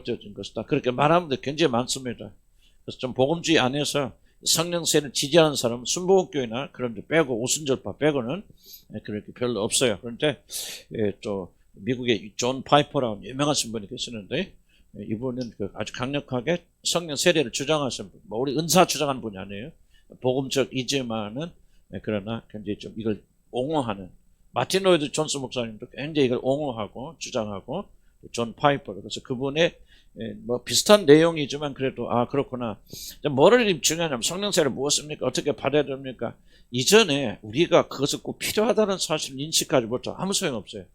되어진 것이다. 그렇게 말하는 데 굉장히 많습니다. 그래서 좀 복음주의 안에서 성령 세례를 지지하는 사람은 순복음교회나 그런 데 빼고 오순절파 빼고는 그렇게 별로 없어요. 그런데 또 미국의 존 파이퍼라는 유명한 분이 계시는데 이분은 아주 강력하게 성령 세례를 주장하신 분, 우리 은사 주장하는 분이 아니에요. 복음적이지만은 그러나 굉장히 좀 이걸 옹호하는 마틴 로이드 존스 목사님도 굉장히 이걸 옹호하고 주장하고 존 파이퍼 그래서 그분의 뭐 비슷한 내용이지만 그래도 그렇구나. 뭐를 중요하냐면 성령 세례를 무엇입니까? 어떻게 받아야 됩니까? 이전에 우리가 그것을 꼭 필요하다는 사실을 인식하지 못하고 아무 소용없어요.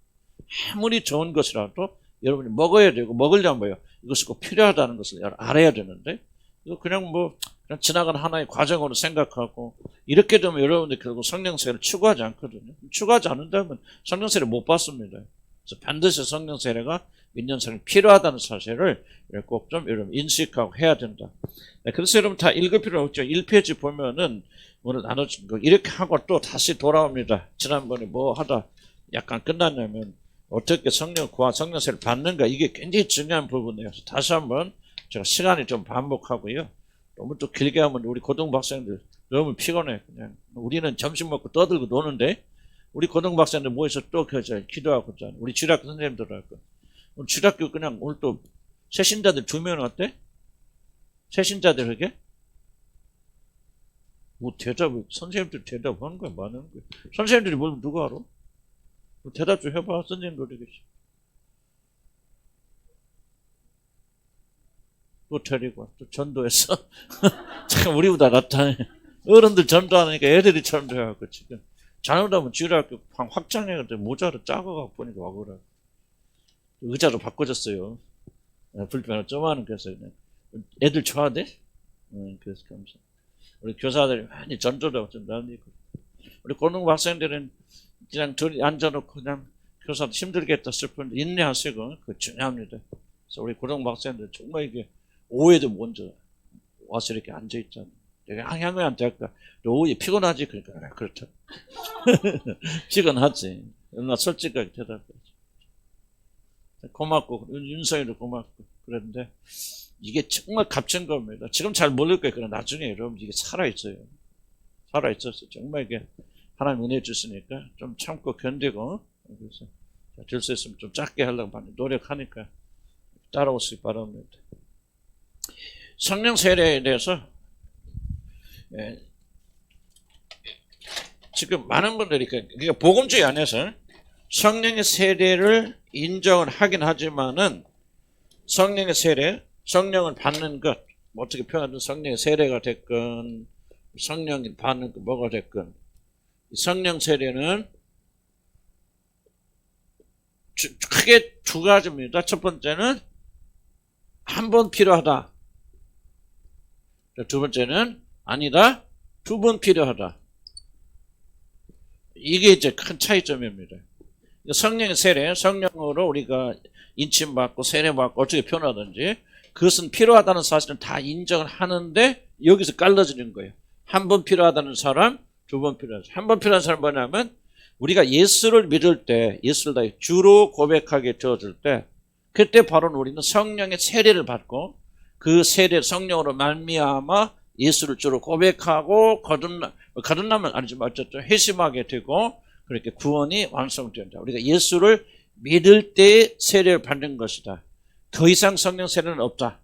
아무리 좋은 것이라도 여러분이 먹어야 되고 먹으려면 뭐예요? 이것이 꼭 필요하다는 것을 알아야 되는데 이거 그냥 지나간 하나의 과정으로 생각하고 이렇게 되면 여러분들 결국 성령세례를 추구하지 않거든요. 추구하지 않는다면 성령세례를 못 받습니다. 그래서 반드시 성령세례가 믿는 사람이 필요하다는 사실을 꼭 좀 여러분 인식하고 해야 된다. 그래서 여러분 다 읽을 필요 없죠. 1페이지 보면은 오늘 나눠진 거 이렇게 하고 또 다시 돌아옵니다. 지난번에 뭐 하다 약간 끝났냐면 어떻게 성령과 성령세례를 받는가 이게 굉장히 중요한 부분이에요. 다시 한번 제가 시간이 좀 반복하고요. 너무 또 길게 하면 우리 고등학생들 너무 피곤해. 그냥 우리는 점심 먹고 떠들고 노는데 우리 고등학생들 모여서 또 기도하고 있잖아요. 우리 주일학교 선생님들하고. 오늘 주일학교 그냥 오늘 또 새신자들 2명 왔대? 새신자들에게? 뭐 선생님들 대답하는 거야, 뭐 하는 거야? 선생님들이 뭘 누가 알아? 대답 좀 해봐, 선생님들에게. 또 데리고 또 전도했어. 참 우리보다 낫다. 어른들 전도하니까 애들이 전도해갖고 지금 잘못하면 주일학교 확장해가지고 모자를 작아갖고 보니까 와그라. 의자로 바꿔줬어요. 불편을 좀 하는 그래서 애들 좋아하대? 그래서 감사. 우리 교사들이 많이 전도를 하고 좀 난리고. 우리 고등부 학생들은 그냥 둘이 앉아놓고 그냥 교사도 힘들겠다 슬픈데 인내하시고 그거 중요합니다. 그래서 우리 고등부 학생들 정말 이게 오후에도 먼저 와서 이렇게 앉아있잖아. 내가 향양한테 할까? 너 오후에 피곤하지? 그러니까, 그렇다. 피곤하지. 얼마나 솔직하게 대답하지. 고맙고, 윤서이도 고맙고, 그런데 이게 정말 값진 겁니다. 지금 잘 모를 거예요. 그러나 나중에 여러분 이게 살아있어요. 살아있어서 정말 이게 하나님 은혜 주시니까 좀 참고 견디고, 그래서 될 수 있으면 좀 작게 하려고 많이 노력하니까 따라오시기 바랍니다. 성령 세례에 대해서 지금 많은 분들이 그러니까 복음주의 안에서 성령의 세례를 인정을 하긴 하지만은 성령의 세례, 성령을 받는 것 어떻게 표현하든 성령의 세례가 됐건 성령이 받는 것 뭐가 됐건 성령 세례는 크게 2가지입니다. 첫 번째는 한 번 필요하다. 2번째는 아니다. 2번 필요하다. 이게 이제 큰 차이점입니다. 성령의 세례, 성령으로 우리가 인침받고 세례받고 어떻게 표현하든지 그것은 필요하다는 사실은 다 인정을 하는데 여기서 갈라지는 거예요. 한 번 필요하다는 사람, 2번 필요하다. 한 번 필요한 사람은 뭐냐면 우리가 예수를 믿을 때, 예수를 다 주로 고백하게 되어질 때 그때 바로 우리는 성령의 세례를 받고 그 세례 성령으로 말미암아 예수를 주로 고백하고 거듭나면 아니지만 어쨌든 회심하게 되고 그렇게 구원이 완성된다. 우리가 예수를 믿을 때 세례를 받는 것이다. 더 이상 성령 세례는 없다.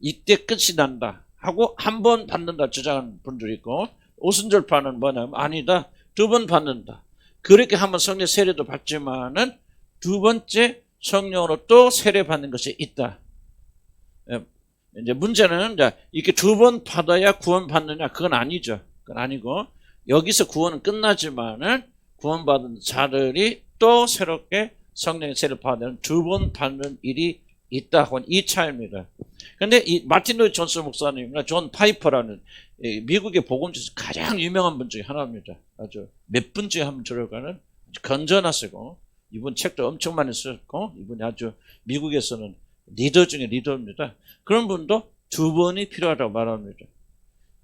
이때 끝이 난다 하고 한 번 받는다 주장하는 분들이 있고 오순절파는 뭐냐면 아니다. 2번 받는다. 그렇게 한번 성령 세례도 받지만은 2번째 성령으로 또 세례 받는 것이 있다. 이제 문제는 이렇게 2번 받아야 구원 받느냐 그건 아니죠. 그건 아니고 여기서 구원은 끝나지만은 구원받은 자들이 또 새롭게 성령의 세례를 받는 2번 받는 일이 있다 하고는 이 차이입니다. 그런데 이 마틴 로이드 존스 목사님이나 존 파이퍼라는 미국의 복음주에서 가장 유명한 분 중에 하나입니다. 아주 몇 분 중에 한 분 들어가는 건전하시고 이분 책도 엄청 많이 쓰셨고 이분이 아주 미국에서는 리더 중에 리더입니다. 그런 분도 2번이 필요하다고 말합니다.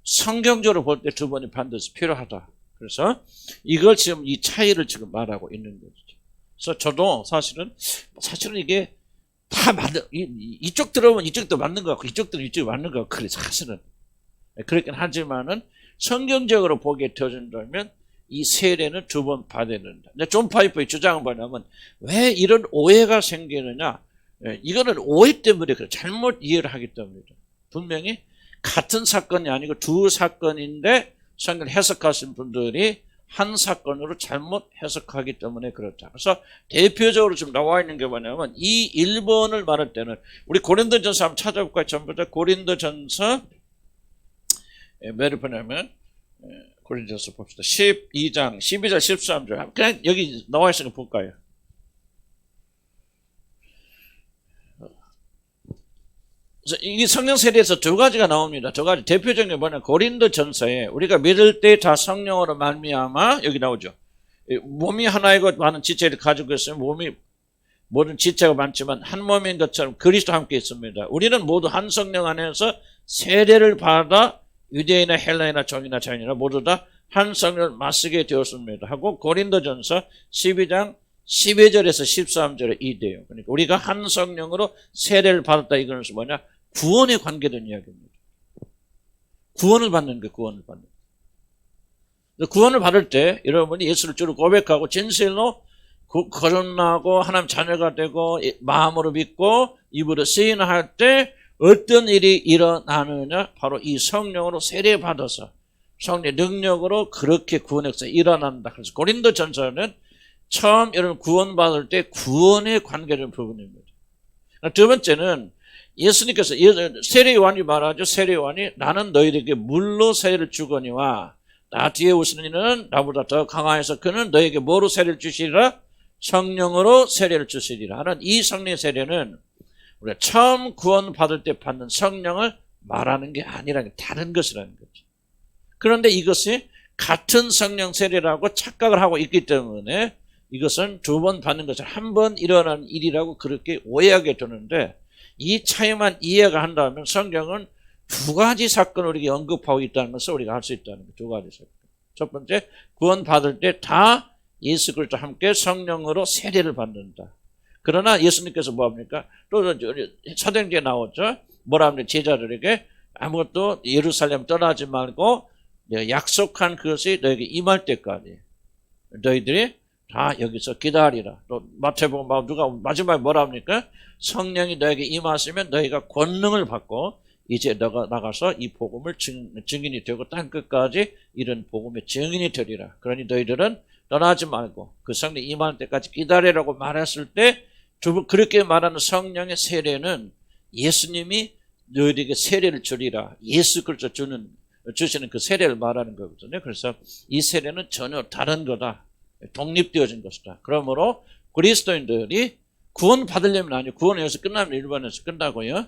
성경적으로 볼 때 2번이 반드시 필요하다. 그래서 이걸 지금 이 차이를 지금 말하고 있는 거죠. 그래서 저도 사실은 이게 다 맞는, 이쪽 들어오면 이쪽도 맞는 것 같고, 이쪽 들어오면 이쪽이 맞는 것 같고, 그래, 사실은. 그렇긴 하지만은, 성경적으로 보게 되어진다면, 이 세례는 두 번 받아야 된다. 존 파이퍼의 주장은 뭐냐면, 왜 이런 오해가 생기느냐? 이거는 오해 때문에 그래. 잘못 이해를 하기 때문이다. 분명히 같은 사건이 아니고 두 사건인데, 성경을 해석하신 분들이 한 사건으로 잘못 해석하기 때문에 그렇다. 그래서 대표적으로 지금 나와 있는 게 뭐냐면 이 1번을 말할 때는 우리 고린도전서 한번 찾아볼까요? 전부 다 고린도전서 몇 번이냐면 고린도전서 봅시다. 12장 12절 13절 그냥 여기 나와 있으니까 볼까요? 그래서 이 성령 세례에서 두 가지가 나옵니다. 두 가지 대표적인 게 뭐냐? 고린도전서에 우리가 믿을 때 다 성령으로 말미암아 여기 나오죠. 몸이 하나이고 많은 지체를 가지고 있으면 몸이 모든 지체가 많지만 한 몸인 것처럼 그리스도 함께 있습니다. 우리는 모두 한 성령 안에서 세례를 받아 유대인이나 헬라인이나 종이나 자연이나 모두 다 한 성령을 맞쓰게 되었습니다. 하고 고린도전서 12장 12절에서 13절에 이돼요. 그러니까 우리가 한 성령으로 세례를 받았다 이거는 뭐냐? 구원에 관계된 이야기입니다. 구원을 받는 거예요. 구원을 받는 거예요. 구원을 받을 때 여러분이 예수를 주로 고백하고 진실로 거듭나고 하나님 자녀가 되고 마음으로 믿고 입으로 시인할 때 어떤 일이 일어나느냐? 바로 이 성령으로 세례 받아서 성령의 능력으로 그렇게 구원에서 일어난다. 그래서 고린도전서는 처음 여러분 구원받을 때 구원에 관계된 부분입니다. 두 번째는 예수님께서 세례요한이 말하죠. 세례요한이 나는 너희에게 물로 세례를 주거니와 나 뒤에 오시는 이는 나보다 더 강하여서 그는 너희에게 뭐로 세례를 주시리라? 성령으로 세례를 주시리라 하는 이 성령의 세례는 우리가 처음 구원받을 때 받는 성령을 말하는 게 아니라는 게 다른 것이라는 거죠. 그런데 이것이 같은 성령 세례라고 착각을 하고 있기 때문에 이것은 두 번 받는 것은 한 번 일어나는 일이라고 그렇게 오해하게 되는데 이 차이만 이해가 한다면 성경은 두 가지 사건을 우리에게 언급하고 있다는 것을 우리가 알 수 있다는 거예요. 두 가지 사건. 첫 번째, 구원받을 때 다 예수 그리스도와 함께 성령으로 세례를 받는다. 그러나 예수님께서 뭐합니까? 또 사도행전에 나오죠. 뭐라 합니까? 제자들에게 아무것도 예루살렘 떠나지 말고 내가 약속한 그것이 너에게 임할 때까지 너희들이 다 여기서 기다리라. 또 마태복음 누가 마지막에 뭐라 합니까? 성령이 너에게 임하시면 너희가 권능을 받고 이제 너가 나가서 이 복음을 증인이 되고 땅 끝까지 이런 복음의 증인이 되리라. 그러니 너희들은 떠나지 말고 그 성령이 임할 때까지 기다리라고 말했을 때 그렇게 말하는 성령의 세례는 예수님이 너희에게 세례를 주리라. 예수 그리스도 주시는 그 세례를 말하는 거거든요. 그래서 이 세례는 전혀 다른 거다. 독립되어진 것이다. 그러므로 그리스도인들이 구원 받으려면 아니고 구원은 여기서 끝나면 일반에서 끝나고요.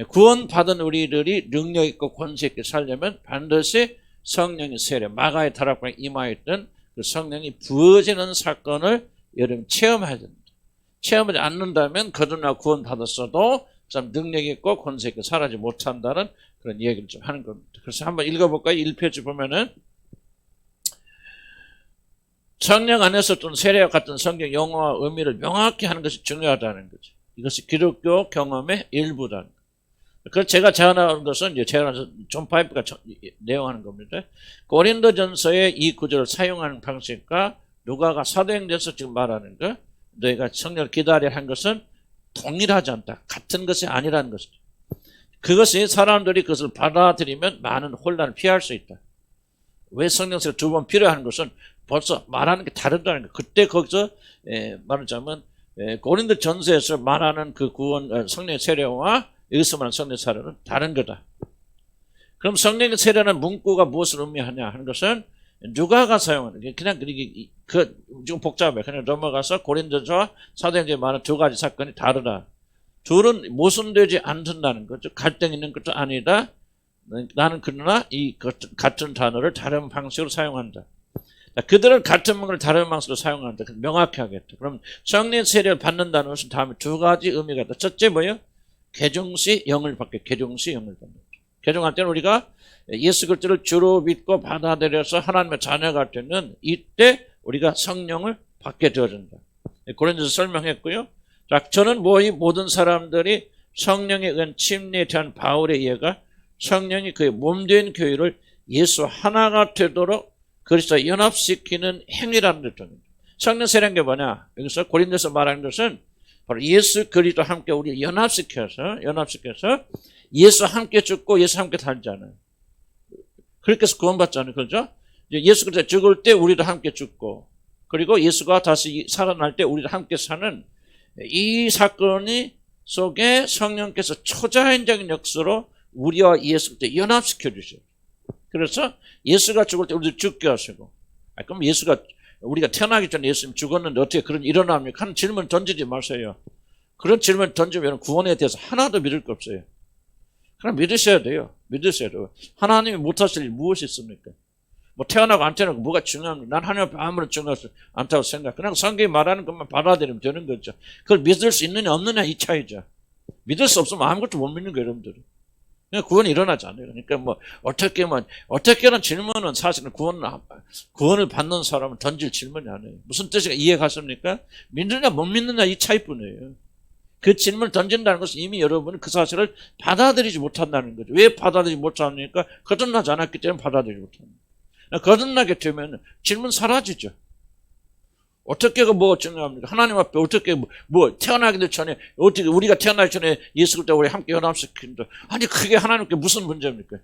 구원 받은 우리들이 능력 있고 권세 있게 살려면 반드시 성령의 세례, 마가의 다락방에 임하였던 그 성령이 부어지는 사건을 여러분 체험해야 됩니다. 체험하지 않는다면 거듭나 구원 받았어도 참 능력 있고 권세 있게 살아지 못한다는 그런 얘기를 좀 하는 겁니다. 그래서 한번 읽어볼까요? 1페이지 보면은 성령 안에서 떤 세례와 같은 성경 용어와 의미를 명확히 하는 것이 중요하다는 거죠. 이것이 기독교 경험의 일부다. 그래서 제가 제안한 것은 존 파이프가 내용하는 겁니다. 고린도전서의 이 구절을 사용하는 방식과 누가가 사도행전에서 지금 말하는 것, 너희가 성령을 기다리라 한 것은 동일하지 않다. 같은 것이 아니라는 것이죠. 그것이 사람들이 그것을 받아들이면 많은 혼란을 피할 수 있다. 왜 성령세례 두 번 필요한 것은 벌써 말하는 게 다르다는 거예요. 그때 거기서 말하자면 고린도전서에서 말하는 그 구원 성령의 세례와 여기서 말하는 성령의 세례는 다른 거다. 그럼 성령의 세례는 문구가 무엇을 의미하냐 하는 것은 누가가 사용하는 게 그냥 좀 복잡해. 그냥 넘어가서 고린도전서와 사도행전에 말하는 두 가지 사건이 다르다. 둘은 모순되지 않는다는 거죠. 갈등 있는 것도 아니다. 나는 그러나 이 같은 단어를 다른 방식으로 사용한다. 그들은 같은 문구를 다른 방식으로 사용한다. 명확히 하겠다. 그럼 성령 세례를 받는다는 것은 다음에 두 가지 의미가 있다. 첫째 뭐예요? 개종시 영을 받게. 개종시 영을 받는 거죠. 개종할 때는 우리가 예수 그리스도를 주로 믿고 받아들여서 하나님의 자녀가 되는 이때 우리가 성령을 받게 되어진다. 고린도서 설명했고요. 자, 저는 이 모든 사람들이 성령에 의한 침례에 대한 바울의 이해가 성령이 그의 몸된 교회를 예수 하나가 되도록 그리스도와 연합시키는 행위라는 뜻입니다. 성령 세례한 게 뭐냐? 여기서 고린도서 말하는 것은 바로 예수 그리스도와 함께 우리 연합시켜서 예수 함께 죽고 예수 함께 살잖아요. 그렇게 해서 구원받잖아요. 그렇죠? 예수 그리스도 죽을 때 우리도 함께 죽고, 그리고 예수가 다시 살아날 때 우리도 함께 사는 이 사건이 속에 성령께서 초자연적인 역사로 우리와 예수 그리스도 연합시켜 주셔요. 그래서 예수가 죽을 때 우리도 죽게 하시고, 그럼 우리가 태어나기 전에 예수님 죽었는데 어떻게 그런 일어납니까? 하는 질문 던지지 마세요. 그런 질문 던지면 구원에 대해서 하나도 믿을 거 없어요. 그럼 믿으셔야 돼요. 하나님이 못하실 일 무엇이 있습니까? 태어나고 안 태어나고 뭐가 중요합니까? 난 하나님 앞에 아무런 중요하지 않다고 생각. 그냥 성경이 말하는 것만 받아들이면 되는 거죠. 그걸 믿을 수 있느냐 없느냐 이 차이죠. 믿을 수 없으면 아무것도 못 믿는 거예요, 여러분들은. 그냥 구원이 일어나지 않아요. 그러니까 어떻게는 질문은 사실은 구원을 받는 사람은 던질 질문이 아니에요. 무슨 뜻인가 이해가십니까? 믿느냐 못 믿느냐 이 차이뿐이에요. 그 질문을 던진다는 것은 이미 여러분은 그 사실을 받아들이지 못한다는 거죠. 왜 받아들이지 못합니까? 거듭나지 않았기 때문에 받아들이지 못합니다. 거듭나게 되면 질문 사라지죠. 어떻게 중요합니까? 하나님 앞에 어떻게 태어나기도 전에 어떻게 우리가 태어나기 전에 예수 그리스도와 우리 함께 연합시킨다. 아니 그게 하나님께 무슨 문제입니까?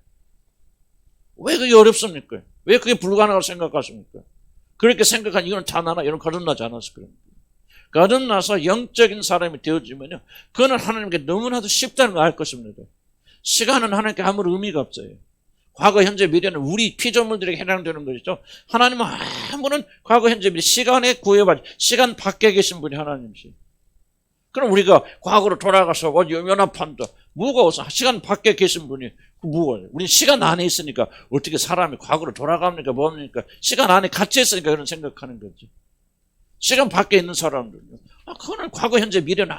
왜 그게 어렵습니까? 왜 그게 불가능하다고 생각하십니까? 그렇게 생각한 이거는 다 나나 이런 거듭나지 않아서 그럽니다. 거듭나서 영적인 사람이 되어지면요, 그거는 하나님께 너무나도 쉽다는 걸 알 것입니다. 시간은 하나님께 아무런 의미가 없어요. 과거, 현재, 미래는 우리 피조물들에게 해당되는 것이죠. 하나님은 아무런 과거, 현재, 미래 시간에 구애받지, 시간 밖에 계신 분이 하나님이시. 그럼 우리가 과거로 돌아가서 연합한다. 뭐가 없어? 시간 밖에 계신 분이 뭐가? 우리는 시간 안에 있으니까 어떻게 사람이 과거로 돌아갑니까? 뭡니까? 시간 안에 갇혀 있으니까 그런 생각하는 거지. 시간 밖에 있는 사람들은 그거는 과거, 현재, 미래는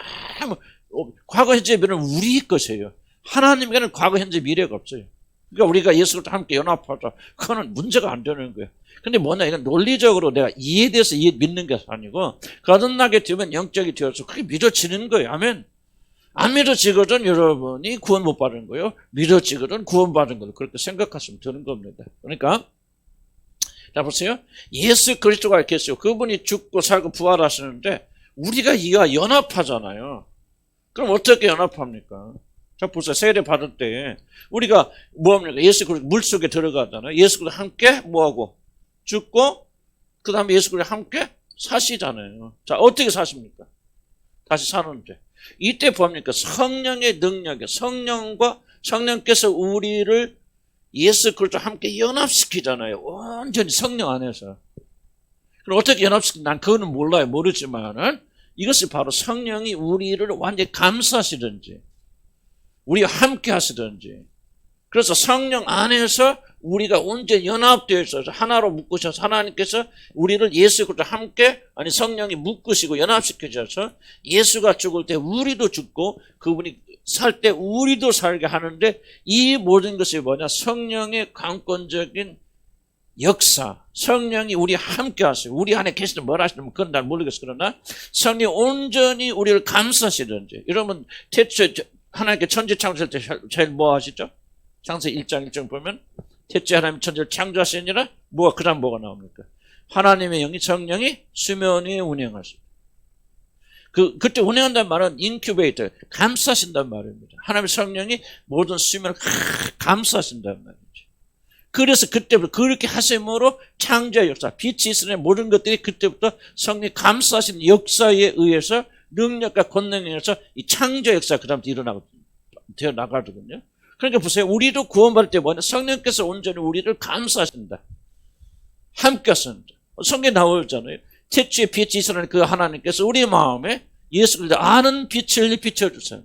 과거, 현재, 미래는 우리 것이에요. 하나님께는 과거, 현재, 미래가 없어요. 그러니까 우리가 예수를 함께 연합하자. 그거는 문제가 안 되는 거예요. 근데 이건 논리적으로 내가 이해돼서 믿는 게 아니고, 거듭나게 되면 영적이 되어서 그게 믿어지는 거예요. 아멘. 안 믿어지거든 여러분이 구원 못 받은 거예요. 믿어지거든 구원 받은 거예요. 그렇게 생각하시면 되는 겁니다. 그러니까, 자, 보세요. 예수 그리스도가 계세요. 그분이 죽고 살고 부활하시는데, 우리가 이와 연합하잖아요. 그럼 어떻게 연합합니까? 자, 보세요. 세례 받을 때, 우리가 뭐합니까? 예수 그리스도 물 속에 들어가잖아요. 예수 그리스도 함께 뭐하고? 죽고, 그 다음에 예수 그리스도 함께 사시잖아요. 자, 어떻게 사십니까? 다시 사는데. 이때 뭡니까? 성령의 능력에, 성령께서 우리를 예수 그리스도 함께 연합시키잖아요. 완전히 성령 안에서. 그럼 어떻게 연합시키는지 난 그거는 몰라요. 모르지만은, 이것이 바로 성령이 우리를 완전히 감싸시든지, 우리와 함께 하시든지. 그래서 성령 안에서 우리가 온전히 연합되어 있어서 하나로 묶으셔서 하나님께서 우리를 예수 그리스도 함께, 성령이 묶으시고 연합시켜져서 예수가 죽을 때 우리도 죽고 그분이 살 때 우리도 살게 하는데, 이 모든 것이 뭐냐? 성령의 강권적인 역사. 성령이 우리 함께 하세요. 우리 안에 계시든 뭘 하시든 그건 난 모르겠어. 그러나 성령이 온전히 우리를 감싸시든지. 여러분 태초에 하나님께 천지 창조할 때 제일 뭐 하시죠? 창세기 1장 1절 보면 태초에 하나님 천지를 창조하시니라 그 다음 뭐가 나옵니까? 하나님의 영이 성령이 수면 위에 운행하십니다. 그때 운행한다는 말은 인큐베이터, 감싸신단 말입니다. 하나님의 성령이 모든 수면을 감싸신단 말이죠. 그래서 그때부터 그렇게 하심으로 창조의 역사, 빛이 있으니 모든 것들이 그때부터 성령이 감싸신 역사에 의해서 능력과 권능에 의해서 이 창조 역사가 그 다음부터 되어 나가거든요. 그러니까 보세요. 우리도 구원받을 때 뭐냐? 성령께서 온전히 우리를 감싸신다. 함께 하신다. 성경에 나오잖아요. 태초에 빛이 있으라는 그 하나님께서 우리 마음에 예수 그리스도 아는 빛을 비춰주세요.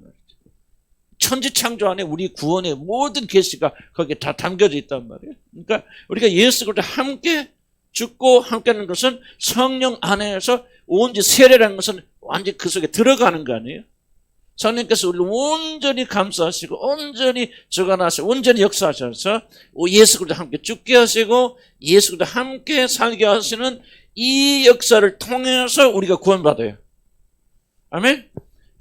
천지 창조 안에 우리 구원의 모든 계시가 거기에 다 담겨져 있단 말이에요. 그러니까 우리가 예수 그리스도 함께 죽고 함께 하는 것은 성령 안에서 온전히 세례라는 것은 완전히 그 속에 들어가는 거 아니에요? 성령께서 우리를 온전히 감싸시고 온전히 주관하시고 온전히 역사하셔서 예수 그리스도 함께 죽게 하시고 예수 그리스도 함께 살게 하시는 이 역사를 통해서 우리가 구원받아요. 아멘?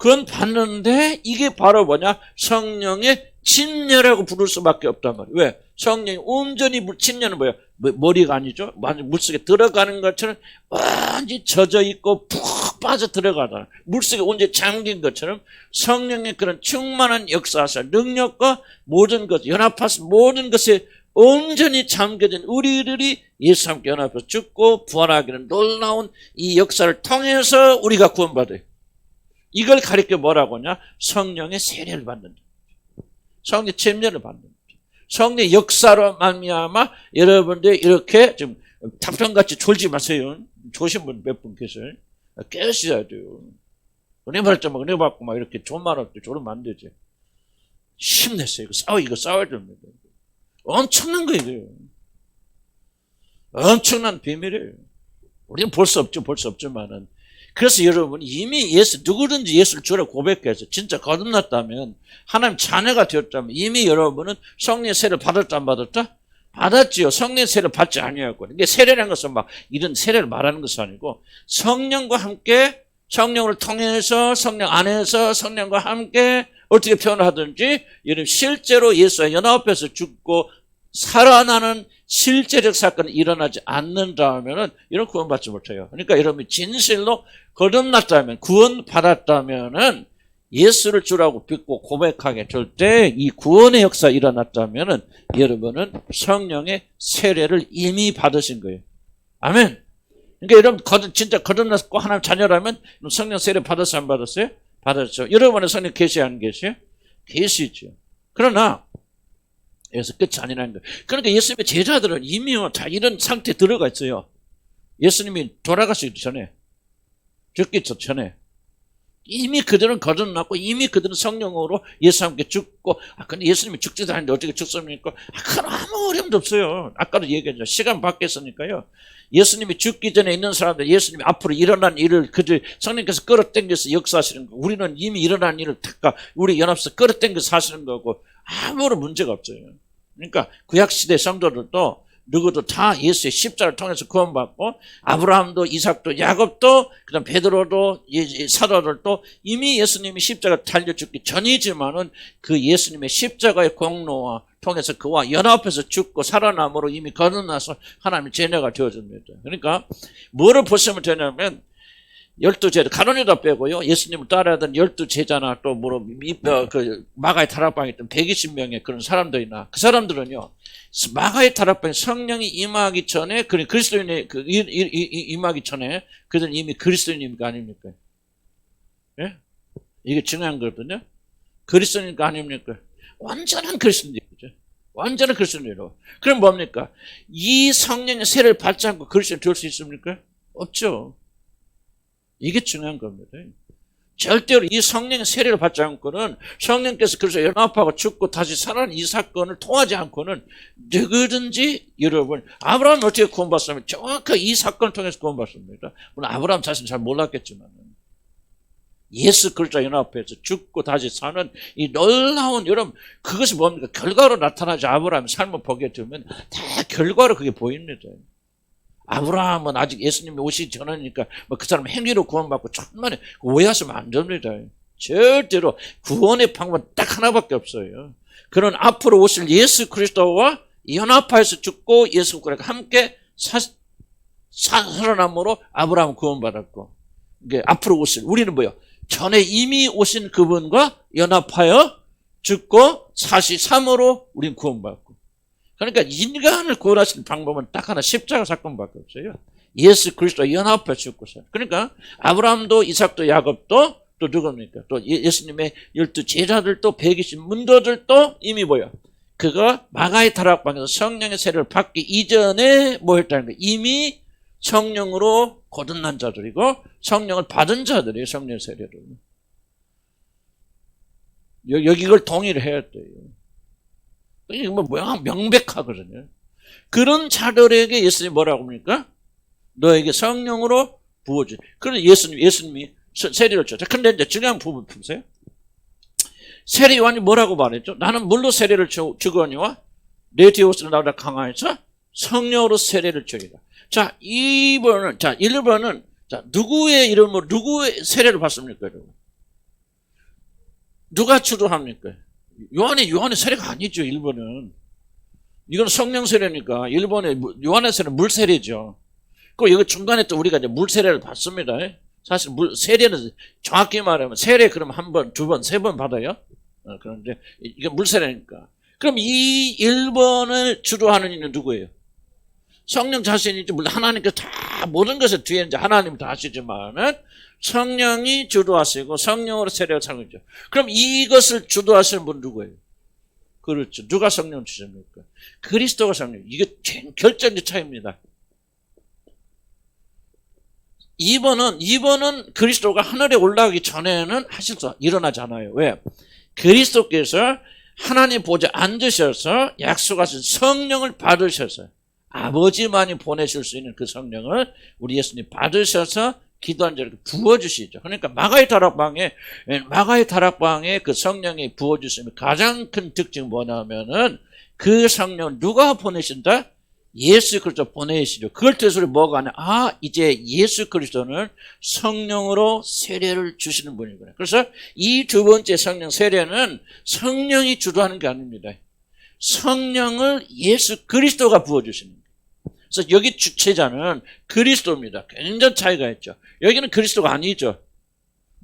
구원 받는데 이게 바로 뭐냐? 성령의 침례라고 부를 수밖에 없단 말이에요. 왜? 성령이 온전히 침례는 뭐예요? 머리가 아니죠? 완전 물속에 들어가는 것처럼 완전히 젖어 있고 푹 빠져 들어가다. 물속에 온전히 잠긴 것처럼 성령의 그런 충만한 역사사 능력과 모든 것, 연합해서 모든 것에 온전히 잠겨진 우리들이 예수와 함께 연합해서 죽고 부활하기는 놀라운 이 역사를 통해서 우리가 구원받아요. 이걸 가리켜 뭐라고 하냐? 성령의 세례를 받는다. 성령의 침례를 받는다. 성령의 역사로 말미암아 여러분들 이렇게 좀 탑장같이 졸지 마세요. 조신 분 몇 분 계세요. 깨시셔야 돼요. 은혜 받을 때만 은혜 받고 막 이렇게 좋은 말 할 때 졸으면 안 되지. 힘내세요. 이거 싸워야 됩니다. 엄청난 거예요. 엄청난 비밀이에요. 우리는 볼 수 없지만은. 그래서 여러분, 이미 누구든지 예수를 주라 고백해서 진짜 거듭났다면, 하나님 자녀가 되었다면, 이미 여러분은 성령의 세례를 받았다, 안 받았다? 받았지요. 성령의 세례를 받지 아니하고. 이게 세례라는 것은 막 이런 세례를 말하는 것이 아니고, 성령과 함께, 성령을 통해서, 성령 안에서, 성령과 함께, 어떻게 표현하든지, 여러분, 실제로 예수와 연합해서 죽고, 살아나는 실제적 사건이 일어나지 않는다면은 이런 구원받지 못해요. 그러니까 여러분이 진실로 거듭났다면, 구원받았다면은 예수를 주라고 믿고 고백하게 될 때 이 구원의 역사가 일어났다면은 여러분은 성령의 세례를 이미 받으신 거예요. 아멘. 그러니까 여러분 진짜 거듭났고 하나님 자녀라면 성령 세례 받았어요, 안 받았어요? 받았죠. 여러분의 성령 계시요, 안 계시요? 계시죠. 그러나 여기서 끝이 아니라는 거예요. 그러니까 예수님의 제자들은 이미요 다 이런 상태에 들어가 있어요. 예수님이 돌아가시기 전에, 죽기 전에 이미 그들은 거듭났고 이미 그들은 성령으로 예수와 함께 죽고, 근데 예수님이 죽지도 않는데 어떻게 죽습니까? 그건 아무 어려움도 없어요. 아까도 얘기했죠. 시간 바뀌었으니까요. 예수님이 죽기 전에 있는 사람들, 예수님이 앞으로 일어난 일을 그들 성령께서 끌어당겨서 역사하시는 거고, 우리는 이미 일어난 일을 탁 우리 연합에서 끌어당겨서 하시는 거고 아무런 문제가 없어요. 그러니까 구약시대 성도들도 누구도 다 예수의 십자를 통해서 구원받고, 아브라함도 이삭도 야곱도 그다음 베드로도 사도들도 이미 예수님이 십자가 달려 죽기 전이지만은 그 예수님의 십자가의 공로와 통해서 그와 연합해서 죽고 살아남으로 이미 거듭나서 하나님의 제자가 되어줍니다. 그러니까 뭐를 보시면 되냐면 12제자, 가룟유다 빼고요, 예수님을 따라하던 12제자나 또 그 마가의 다락방에 있던 120명의 그런 사람들이나, 그 사람들은요, 마가의 다락방에 성령이 임하기 전에, 그리스도인의 임하기 전에 그들은 이미 그리스도인입니까, 아닙니까? 예? 이게 중요한 거거든요. 그리스도인입니까, 아닙니까? 완전한 그리스도인이죠. 완전한 그리스도인이로. 그럼 뭡니까? 이 성령의 세례를 받지 않고 그리스도인 될 수 있습니까? 없죠. 이게 중요한 겁니다. 절대로 이 성령의 세례를 받지 않고는, 성령께서 그래서 연합하고 죽고 다시 살아난 이 사건을 통하지 않고는 누구든지, 여러분, 아브라함이 어떻게 구원받았으면 정확하게 이 사건을 통해서 구원받습니다. 물론 아브라함 자신 잘 몰랐겠지만 예수 그리스도와 연합해서 죽고 다시 사는 이 놀라운, 여러분, 그것이 뭡니까? 결과로 나타나지. 아브라함의 삶을 보게 되면 다 결과로 그게 보입니다. 아브라함은 아직 예수님이 오시기 전이니까 그 사람 행위로 구원받고 천만에 오해하시면 안 됩니다. 절대로 구원의 방법은 딱 하나밖에 없어요. 그런 앞으로 오실 예수 그리스도와 연합하여서 죽고 예수 그리스도와 함께 살아남으로 아브라함은 구원받았고, 이게 앞으로 오실, 우리는 뭐요? 전에 이미 오신 그분과 연합하여 죽고 다시 삶으로 우리는 구원받고. 그러니까 인간을 구원하시는 방법은 딱 하나, 십자가 사건밖에 없어요. 예수 그리스도 연합해 죽고서. 그러니까 아브라함도 이삭도 야곱도 또 누굽니까? 또 예수님의 12제자들도 120 문도들도 이미 뭐야? 그가 마가의 다락방에서 성령의 세례를 받기 이전에 뭐 했다는 거예요? 이미 성령으로 거듭난 자들이고 성령을 받은 자들이에요. 성령 세례를. 여기 이걸 동의를 해야 돼요. 이게 뭐 명백하거든요. 그런 자들에게 예수님이 뭐라고 합니까? 너에게 성령으로 부어주. 그런데 예수님이 세례를 줬죠. 근데 이제 중요한 부분 보세요. 세례 요한이 뭐라고 말했죠? 나는 물로 세례를 주거니와 내 뒤에 오시는 나보다 강하여서 성령으로 세례를 주리라. 자, 1번은, 누구의 이름으로, 누구의 세례를 받습니까, 여러분? 누가 주도합니까? 요한의 세례가 아니죠, 1번은. 이건 성령 세례니까 1번에 요한의 세례는 물 세례죠. 그 여기 중간에 또 우리가 이제 물 세례를 받습니다. 사실 세례는 정확히 말하면 세례 그럼 한 번, 두 번, 세 번 받아요. 그런데 이게 물 세례니까. 그럼 이 1번을 주도하는 이는 누구예요? 성령 자신이지. 물론 하나님께서 다 모든 것을 뒤에 이제 하나님 다 하시지만은 성령이 주도하시고 성령으로 세례를 차는 거죠. 그럼 이것을 주도하시는 분 누구예요? 그렇죠. 누가 성령 주십니까? 그리스도가 성령. 이게 결정적 차이입니다. 2번은 그리스도가 하늘에 올라가기 전에는 하실 수 일어나지 않아요. 왜? 그리스도께서 하나님 보좌에 앉으셔서 약속하신 성령을 받으셔서 아버지만이 보내실 수 있는 그 성령을 우리 예수님 받으셔서 기도한 자에게 부어주시죠. 그러니까 마가의 다락방에 그 성령이 부어주시면 가장 큰 특징이 뭐냐면은 그 성령을 누가 보내신다? 예수 그리스도 보내시죠. 그걸 뜻으로 뭐가 아니야? 이제 예수 그리스도는 성령으로 세례를 주시는 분이구나. 그래서 이 두 번째 성령 세례는 성령이 주도하는 게 아닙니다. 성령을 예수 그리스도가 부어주시는 거예요. 그래서 여기 주체자는 그리스도입니다. 굉장히 차이가 있죠. 여기는 그리스도가 아니죠.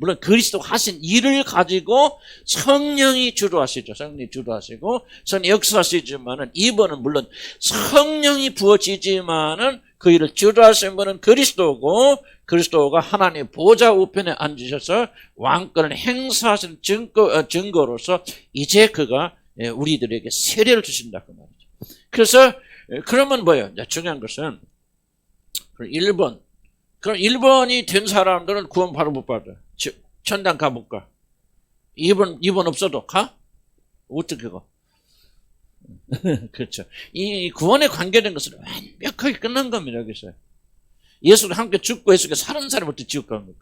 물론 그리스도가 하신 일을 가지고 성령이 주도하시죠. 성령이 주도하시고 성령이 역사하시지만은 2번은 물론 성령이 부어지지만은 그 일을 주도하신 분은 그리스도고 그리스도가 하나님의 보좌 우편에 앉으셔서 왕권을 행사하시는 증거로서 이제 그가 우리들에게 세례를 주신다 그 말이죠. 그래서 그러면 뭐예요? 중요한 것은 1번. 그럼 1번이 된 사람들은 구원 바로 못 받아요. 천당 가 못 가? 2번 없어도 가? 어떻게 가? 그렇죠. 이 구원에 관계된 것은 완벽하게 끝난 겁니다. 여기서 예수를 함께 죽고 예수께 사는 사람이 어떻게 지옥 갑니까?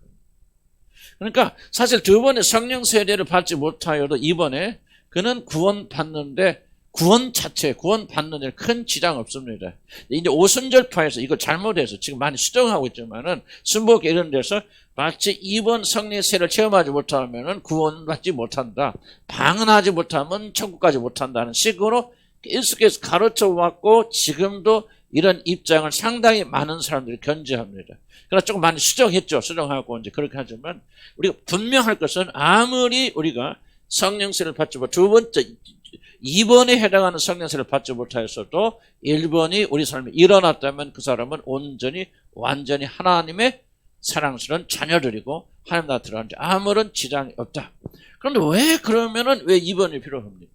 그러니까 사실 두 번의 성령 세례를 받지 못하여도 이번에 그는 구원 받는데 구원 자체, 구원 받는 데 큰 지장 없습니다. 이제 오순절파에서 이걸 잘못해서 지금 많이 수정하고 있지만은 순복음 이런 데서 마치 2번 성령 세례를 체험하지 못하면은 구원받지 못한다. 방언하지 못하면 천국까지 못한다는 식으로 계속해서 가르쳐 왔고 지금도 이런 입장을 상당히 많은 사람들이 견지합니다. 그러나 조금 많이 수정했죠. 수정하고 이제 그렇게 하지만 우리가 분명할 것은 아무리 우리가 성령 세례를 받지 못, 두 번째 2번에 해당하는 성령세를 받지 못하였어도 1번이 우리 삶에 일어났다면 그 사람은 온전히 완전히 하나님의 사랑스러운 자녀들이고 하나님 나라 들어가는데 아무런 지장이 없다. 그런데 왜 그러면은 왜 2번이 필요합니까?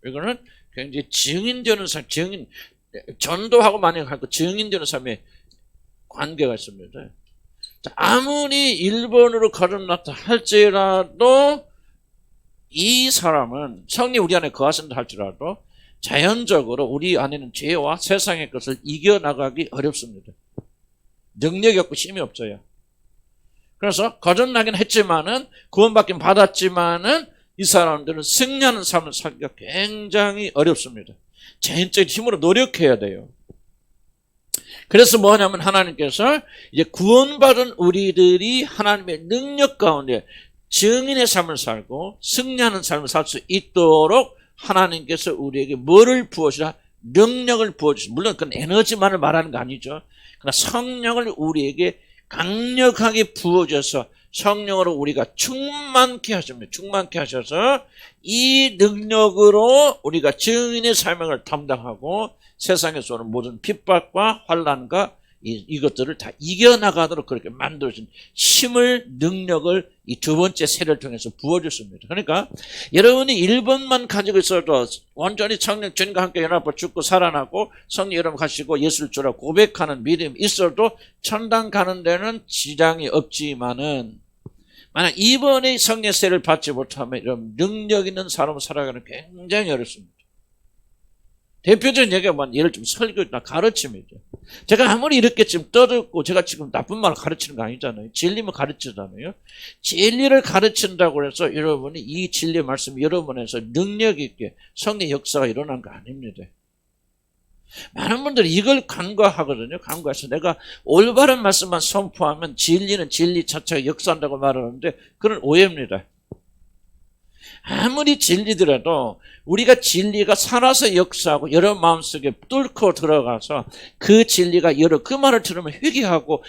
이거는 굉장히 증인되는 삶, 전도하고 만약 할 거 증인되는 삶에 관계가 있습니다. 아무리 1번으로 거듭났다 할지라도 이 사람은 성령이 우리 안에 거하신다 할지라도 자연적으로 우리 안에는 죄와 세상의 것을 이겨나가기 어렵습니다. 능력이 없고 힘이 없어요. 그래서 거듭나긴 했지만은 구원받긴 받았지만은 이 사람들은 승리하는 삶을 살기가 굉장히 어렵습니다. 자연적인 힘으로 노력해야 돼요. 그래서 뭐냐면 하나님께서 이제 구원받은 우리들이 하나님의 능력 가운데 증인의 삶을 살고 승리하는 삶을 살 수 있도록 하나님께서 우리에게 뭐를 부어주시라? 능력을 부어주시라. 물론 그건 에너지만을 말하는 거 아니죠. 그러나 성령을 우리에게 강력하게 부어줘서 성령으로 우리가 충만케 하십니다. 충만케 하셔서 이 능력으로 우리가 증인의 삶을 담당하고 세상에서 오는 모든 핍박과 환난과 이것들을 다 이겨나가도록 그렇게 만들어진 힘을, 능력을 이 두 번째 세례를 통해서 부어줬습니다. 그러니까 여러분이 1번만 가지고 있어도 완전히 성령 주님과 함께 연합하고 죽고 살아나고 성령 여러분 가시고 예수를 주라 고백하는 믿음이 있어도 천당 가는 데는 지장이 없지만은 만약 2번의 성령 세례를 받지 못하면 이런 능력 있는 삶을 살아가는 굉장히 어렵습니다. 대표적인 얘기가 뭐 예를 좀 설교나 가르침이죠. 제가 아무리 이렇게 지금 떠들고 제가 지금 나쁜 말을 가르치는 거 아니잖아요. 진리만 가르치잖아요. 진리를 가르친다고 해서 여러분이 이 진리의 말씀이 여러분에서 능력 있게 성령 역사가 일어난 거 아닙니다. 많은 분들이 이걸 간과하거든요. 간과해서 내가 올바른 말씀만 선포하면 진리는 진리 자체가 역사한다고 말하는데 그건 오해입니다. 아무리 진리더라도 우리가 진리가 살아서 역사하고 여러 마음속에 뚫고 들어가서 그 진리가 그 말을 들으면 회개하고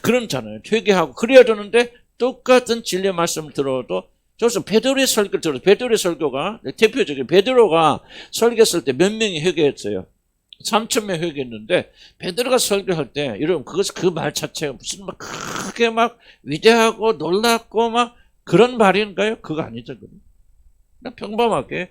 그런잖아요. 회개하고 그래야 되는데 똑같은 진리 말씀 들어도 저서 베드로의 설교를 들어도 베드로의 설교가 대표적인 베드로가 설교했을 때 몇 명이 회개했어요. 3,000명 회개했는데 베드로가 설교할 때 여러분 그 말 자체가 무슨 막 크게 막 위대하고 놀랍고 막 그런 말인가요? 그거 아니죠. 그냥 평범하게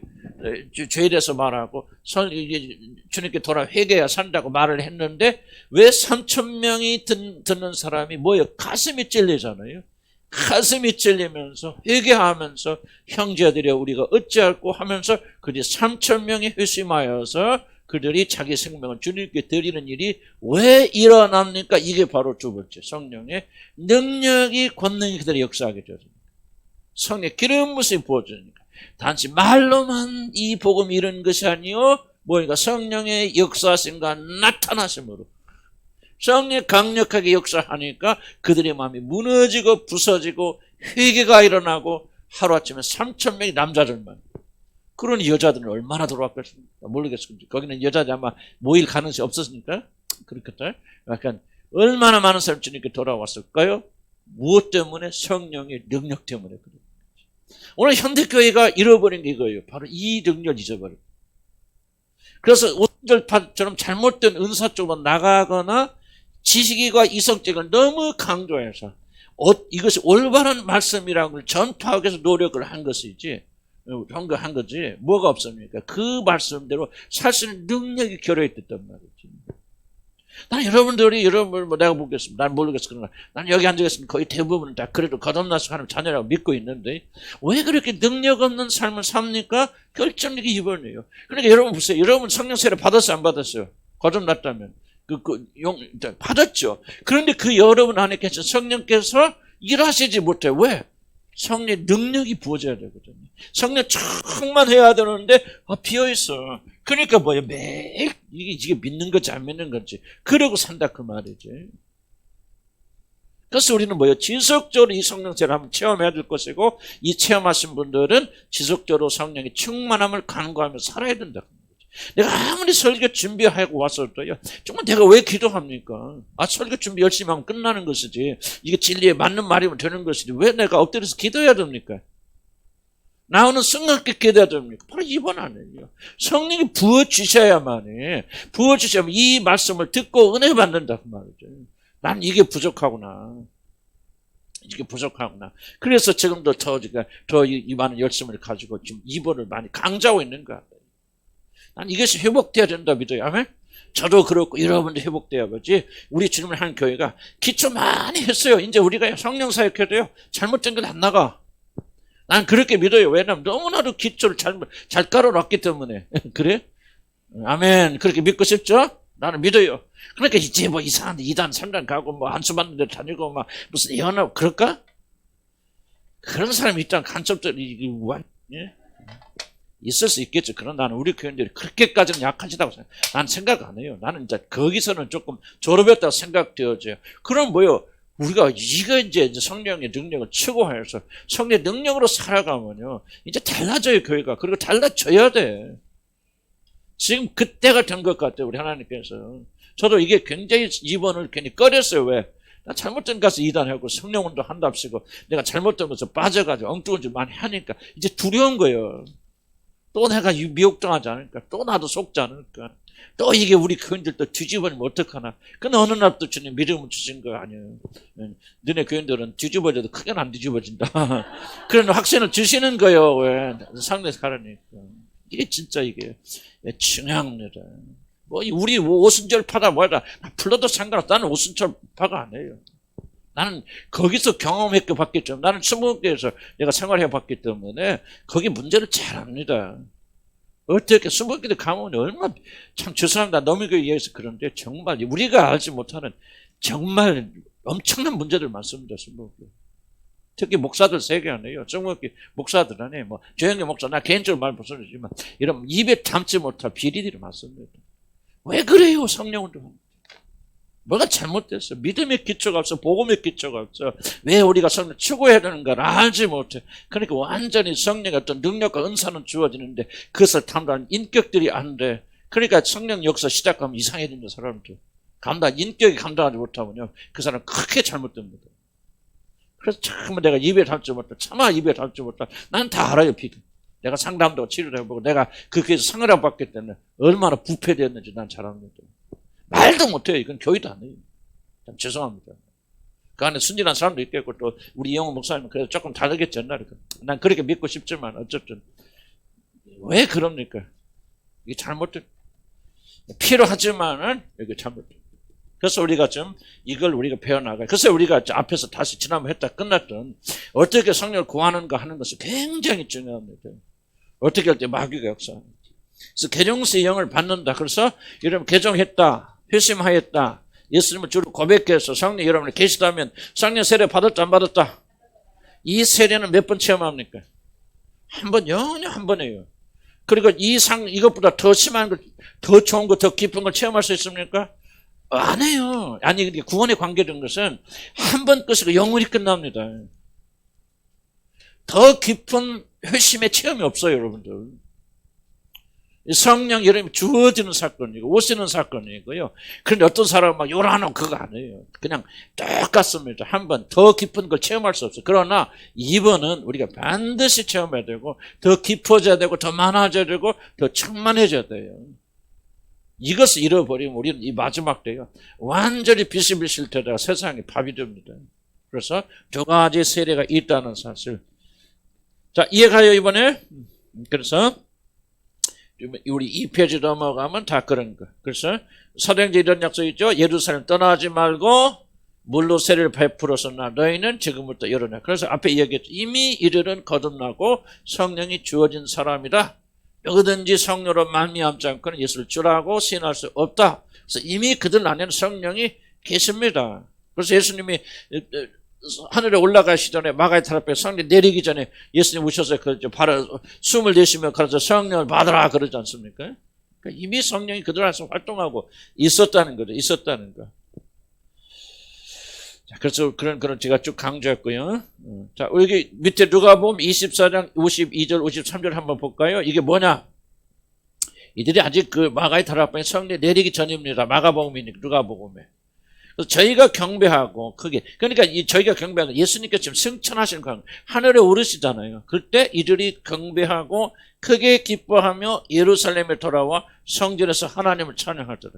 죄에 대해서 말하고 주님께 돌아 회개해야 산다고 말을 했는데 왜 3,000명이 듣는 사람이 뭐예요? 가슴이 찔리잖아요. 가슴이 찔리면서 회개하면서 형제들이여 우리가 어찌할꼬 하면서 그들이 3,000명이 회심하여서 그들이 자기 생명을 주님께 드리는 일이 왜 일어납니까? 이게 바로 두 번째 성령의 능력이 권능이 그들이 역사하게 되어집니다. 성령의 기름 부음이 부어지니까 단지 말로만 이 복음이 이런 것이 아니요 뭐니까 성령의 역사하심과 나타나심으로 성령이 강력하게 역사하니까 그들의 마음이 무너지고 부서지고 회개가 일어나고 하루아침에 3,000명의 남자들만 그런 여자들은 얼마나 들어왔겠습니까? 모르겠습니다. 거기는 여자들 아마 모일 가능성이 없었으니까 그렇겠다. 약간 얼마나 많은 사람이 주님께 돌아왔을까요? 무엇 때문에? 성령의 능력 때문에. 오늘 현대교회가 잃어버린 게 이거예요. 바로 이 능력을 잊어버려요. 그래서 오순절파처럼 잘못된 은사 쪽으로 나가거나 지식과 이성적을 너무 강조해서 이것이 올바른 말씀이라는 걸 전파하기 위해서 노력을 한 것이지 한 거지 뭐가 없습니까? 그 말씀대로 살 수 있는 능력이 결여했단 말이지. 난 여러분 뭐 내가 보겠습니다. 난 모르겠어. 그러나 난 여기 앉아있으면 거의 대부분은 다 그래도 거듭나서 하는 자녀라고 믿고 있는데 왜 그렇게 능력 없는 삶을 삽니까? 결정력이 이번이에요. 그러니까 여러분 보세요. 여러분 성령 세례 받았어요? 안 받았어요? 거듭났다면 받았죠. 그런데 그 여러분 안에 계신 성령께서 일하시지 못해. 왜? 성령의 능력이 부어져야 되거든요. 성령 충만해야 되는데 비어있어. 그러니까 뭐예요? 매일 이게 믿는 건지 안 믿는 건지 그러고 산다 그 말이지. 그래서 우리는 뭐예요? 지속적으로 이 성령세를 한번 체험해야 될 것이고 이 체험하신 분들은 지속적으로 성령의 충만함을 간구하며 살아야 된다. 내가 아무리 설교 준비하고 왔어도요. 정말 내가 왜 기도합니까? 설교 준비 열심히 하면 끝나는 것이지. 이게 진리에 맞는 말이면 되는 것이지. 왜 내가 엎드려서 기도해야 됩니까? 나오는 순간께 기도해야 됩니까? 바로 이번 안에요. 성령이 부어주셔야만 이 말씀을 듣고 은혜 받는다 그 말이죠. 난 이게 부족하구나. 그래서 지금도 더 이 많은 열심을 가지고 지금 이번을 많이 강조하고 있는 거야. 난 이것이 회복돼야 된다 믿어요. 아멘? 저도 그렇고 여러분도 회복돼야지. 우리 주님을 한 교회가 기초 많이 했어요. 이제 우리가 성령 사역해도요. 잘못된 건 안 나가. 난 그렇게 믿어요. 왜냐하면 너무나도 기초를 잘 깔아놨기 때문에. 그래? 아멘. 그렇게 믿고 싶죠? 나는 믿어요. 그러니까 이제 뭐 이상한 2단, 3단 가고 뭐 안수 받는 데 다니고 막 무슨 예언하고 그럴까? 그런 사람이 있다는 간첩들이 예? 있을 수 있겠죠. 그러나 나는 우리 교인들이 그렇게까지는 약하시다고 난 생각 안 해요. 나는 이제 거기서는 조금 졸업했다고 생각되어져요. 그럼 뭐요? 우리가 이제 성령의 능력을 추구해서 성령의 능력으로 살아가면요. 이제 달라져요, 교회가. 그리고 달라져야 돼. 지금 그때가 된 것 같아요, 우리 하나님께서. 저도 이게 굉장히 이번을 괜히 꺼렸어요. 왜? 나 잘못된 가서 이단하고 성령운동 한답시고 내가 잘못된 것에 빠져가지고 엉뚱한 짓 많이 하니까 이제 두려운 거예요. 또 내가 미혹당하지 않을까? 또 나도 속지 않을까? 또 이게 우리 교인들 또 뒤집어지면 어떡하나? 근데 어느 날부터 주님 믿음을 주신 거 아니에요. 너네 교인들은 뒤집어져도 크게는 안 뒤집어진다. 그런 확신을 주시는 거예요. 왜? 상대에서 가라니까. 이게 진짜 이게 중요합니다. 뭐 우리 오순절파다 뭐다 불러도 상관없다. 나는 오순절파가 아니에요. 나는 거기서 경험했고 봤기 때문에 나는 수목교에서 내가 생활해 봤기 때문에 거기 문제를 잘 압니다. 어떻게 수목교에 가면 얼마나 참 죄송합니다. 너무교에 의해서 그런데 정말 우리가 알지 못하는 정말 엄청난 문제들 많습니다. 수목교. 특히 목사들 세계 안에요. 수목교 목사들 안에 뭐 조영기 목사 나 개인적으로 말 못하지만 이런 입에 담지 못할 비리들이 많습니다. 왜 그래요? 성령운동. 뭐가 잘못됐어? 믿음의 기초가 없어. 복음의 기초가 없어. 왜 우리가 성령 추구해야 되는가를 알지 못해. 그러니까 완전히 성령의 어떤 능력과 은사는 주어지는데 그것을 탐구하는 인격들이 안 돼. 그러니까 성령 역사 시작하면 이상해진다, 사람들. 인격이 감당하지 못하면요, 그 사람 크게 잘못됩니다. 그래서 참 내가 입에 담지 못해. 차마 입에 담지 못해. 난 다 알아요, 비교. 내가 상담도 치료를 해보고 내가 그에서 상을 안 받기 때문에 얼마나 부패되었는지 난 잘 압니다. 말도 못해요. 이건 교회도 안 해요. 참 죄송합니다. 그 안에 순진한 사람도 있겠고 또 우리 이영호 목사님은 그래도 조금 다르겠죠. 옛날에. 난 그렇게 믿고 싶지만 어쨌든 왜 그럽니까? 이게 잘못된 필요하지만은 이게 잘못된. 그래서 우리가 좀 이걸 우리가 배워나가요. 그래서 우리가 앞에서 다시 지난번 했다 끝났던 어떻게 성령을 구하는가 하는 것이 굉장히 중요합니다. 어떻게 할 때 마귀가 역사합니다. 그래서 계정수의 영을 받는다. 그래서 여러분 개종했다, 회심하였다, 예수님을 주로 고백해서 성령 여러분이 계시다면 성령 세례 받았다 안 받았다? 이 세례는 몇 번 체험합니까? 한 번, 영원히 한 번이에요. 그리고 이것보다 더 심한 걸, 더 좋은 거, 더 깊은 걸 체험할 수 있습니까? 안 해요. 아니, 구원에 관계된 것은 한 번 끝이고 영원히 끝납니다. 더 깊은 회심의 체험이 없어요, 여러분들. 성령 여러분이 주어지는 사건이고 오시는 사건이고요. 그런데 어떤 사람은 막 요란하고 그거 아니에요. 그냥 똑같습니다. 한 번 더 깊은 걸 체험할 수 없어요. 그러나 이번은 우리가 반드시 체험해야 되고 더 깊어져야 되고 더 많아져야 되고 더 충만해져야 돼요. 이것을 잃어버리면 우리는 이 마지막 때가 완전히 비실비실 되다가 세상이 밥이 됩니다. 그래서 두 가지 세례가 있다는 사실. 자, 이해가요 이번에? 그래서 우리 2페이지 넘어가면 다 그런 거. 그래서 사도행전 이런 약속이 있죠. 예루살렘 떠나지 말고 물로 세례를 베풀었으나 너희는 지금부터 열어내. 그래서 앞에 이야기했죠. 이미 이들은 거듭나고 성령이 주어진 사람이다. 누구든지 성령으로 말미암지 않고는 예수를 주라고 시인할 수 없다. 그래서 이미 그들 안에는 성령이 계십니다. 그래서 예수님이 하늘에 올라가시기 전에 마가의 탈 앞에 성령 내리기 전에 예수님 오셔서 바로 숨을 내쉬며 그래서 성령을 받으라 그러지 않습니까? 그러니까 이미 성령이 그들 안에서 활동하고 있었다는 거죠. 있었다는 거. 자, 그래서 그런 제가 쭉 강조했고요. 자, 여기 밑에 누가복음 24장 52절 53절 한번 볼까요? 이게 뭐냐? 이들이 아직 그 마가의 탈 앞에 성령 내리기 전입니다. 마가복음이니까 누가복음에. 그래서 저희가 경배하고 그러니까 저희가 경배하고 예수님께서 지금 승천하시는 거 하늘에 오르시잖아요. 그때 이들이 경배하고 크게 기뻐하며 예루살렘에 돌아와 성전에서 하나님을 찬양하더라.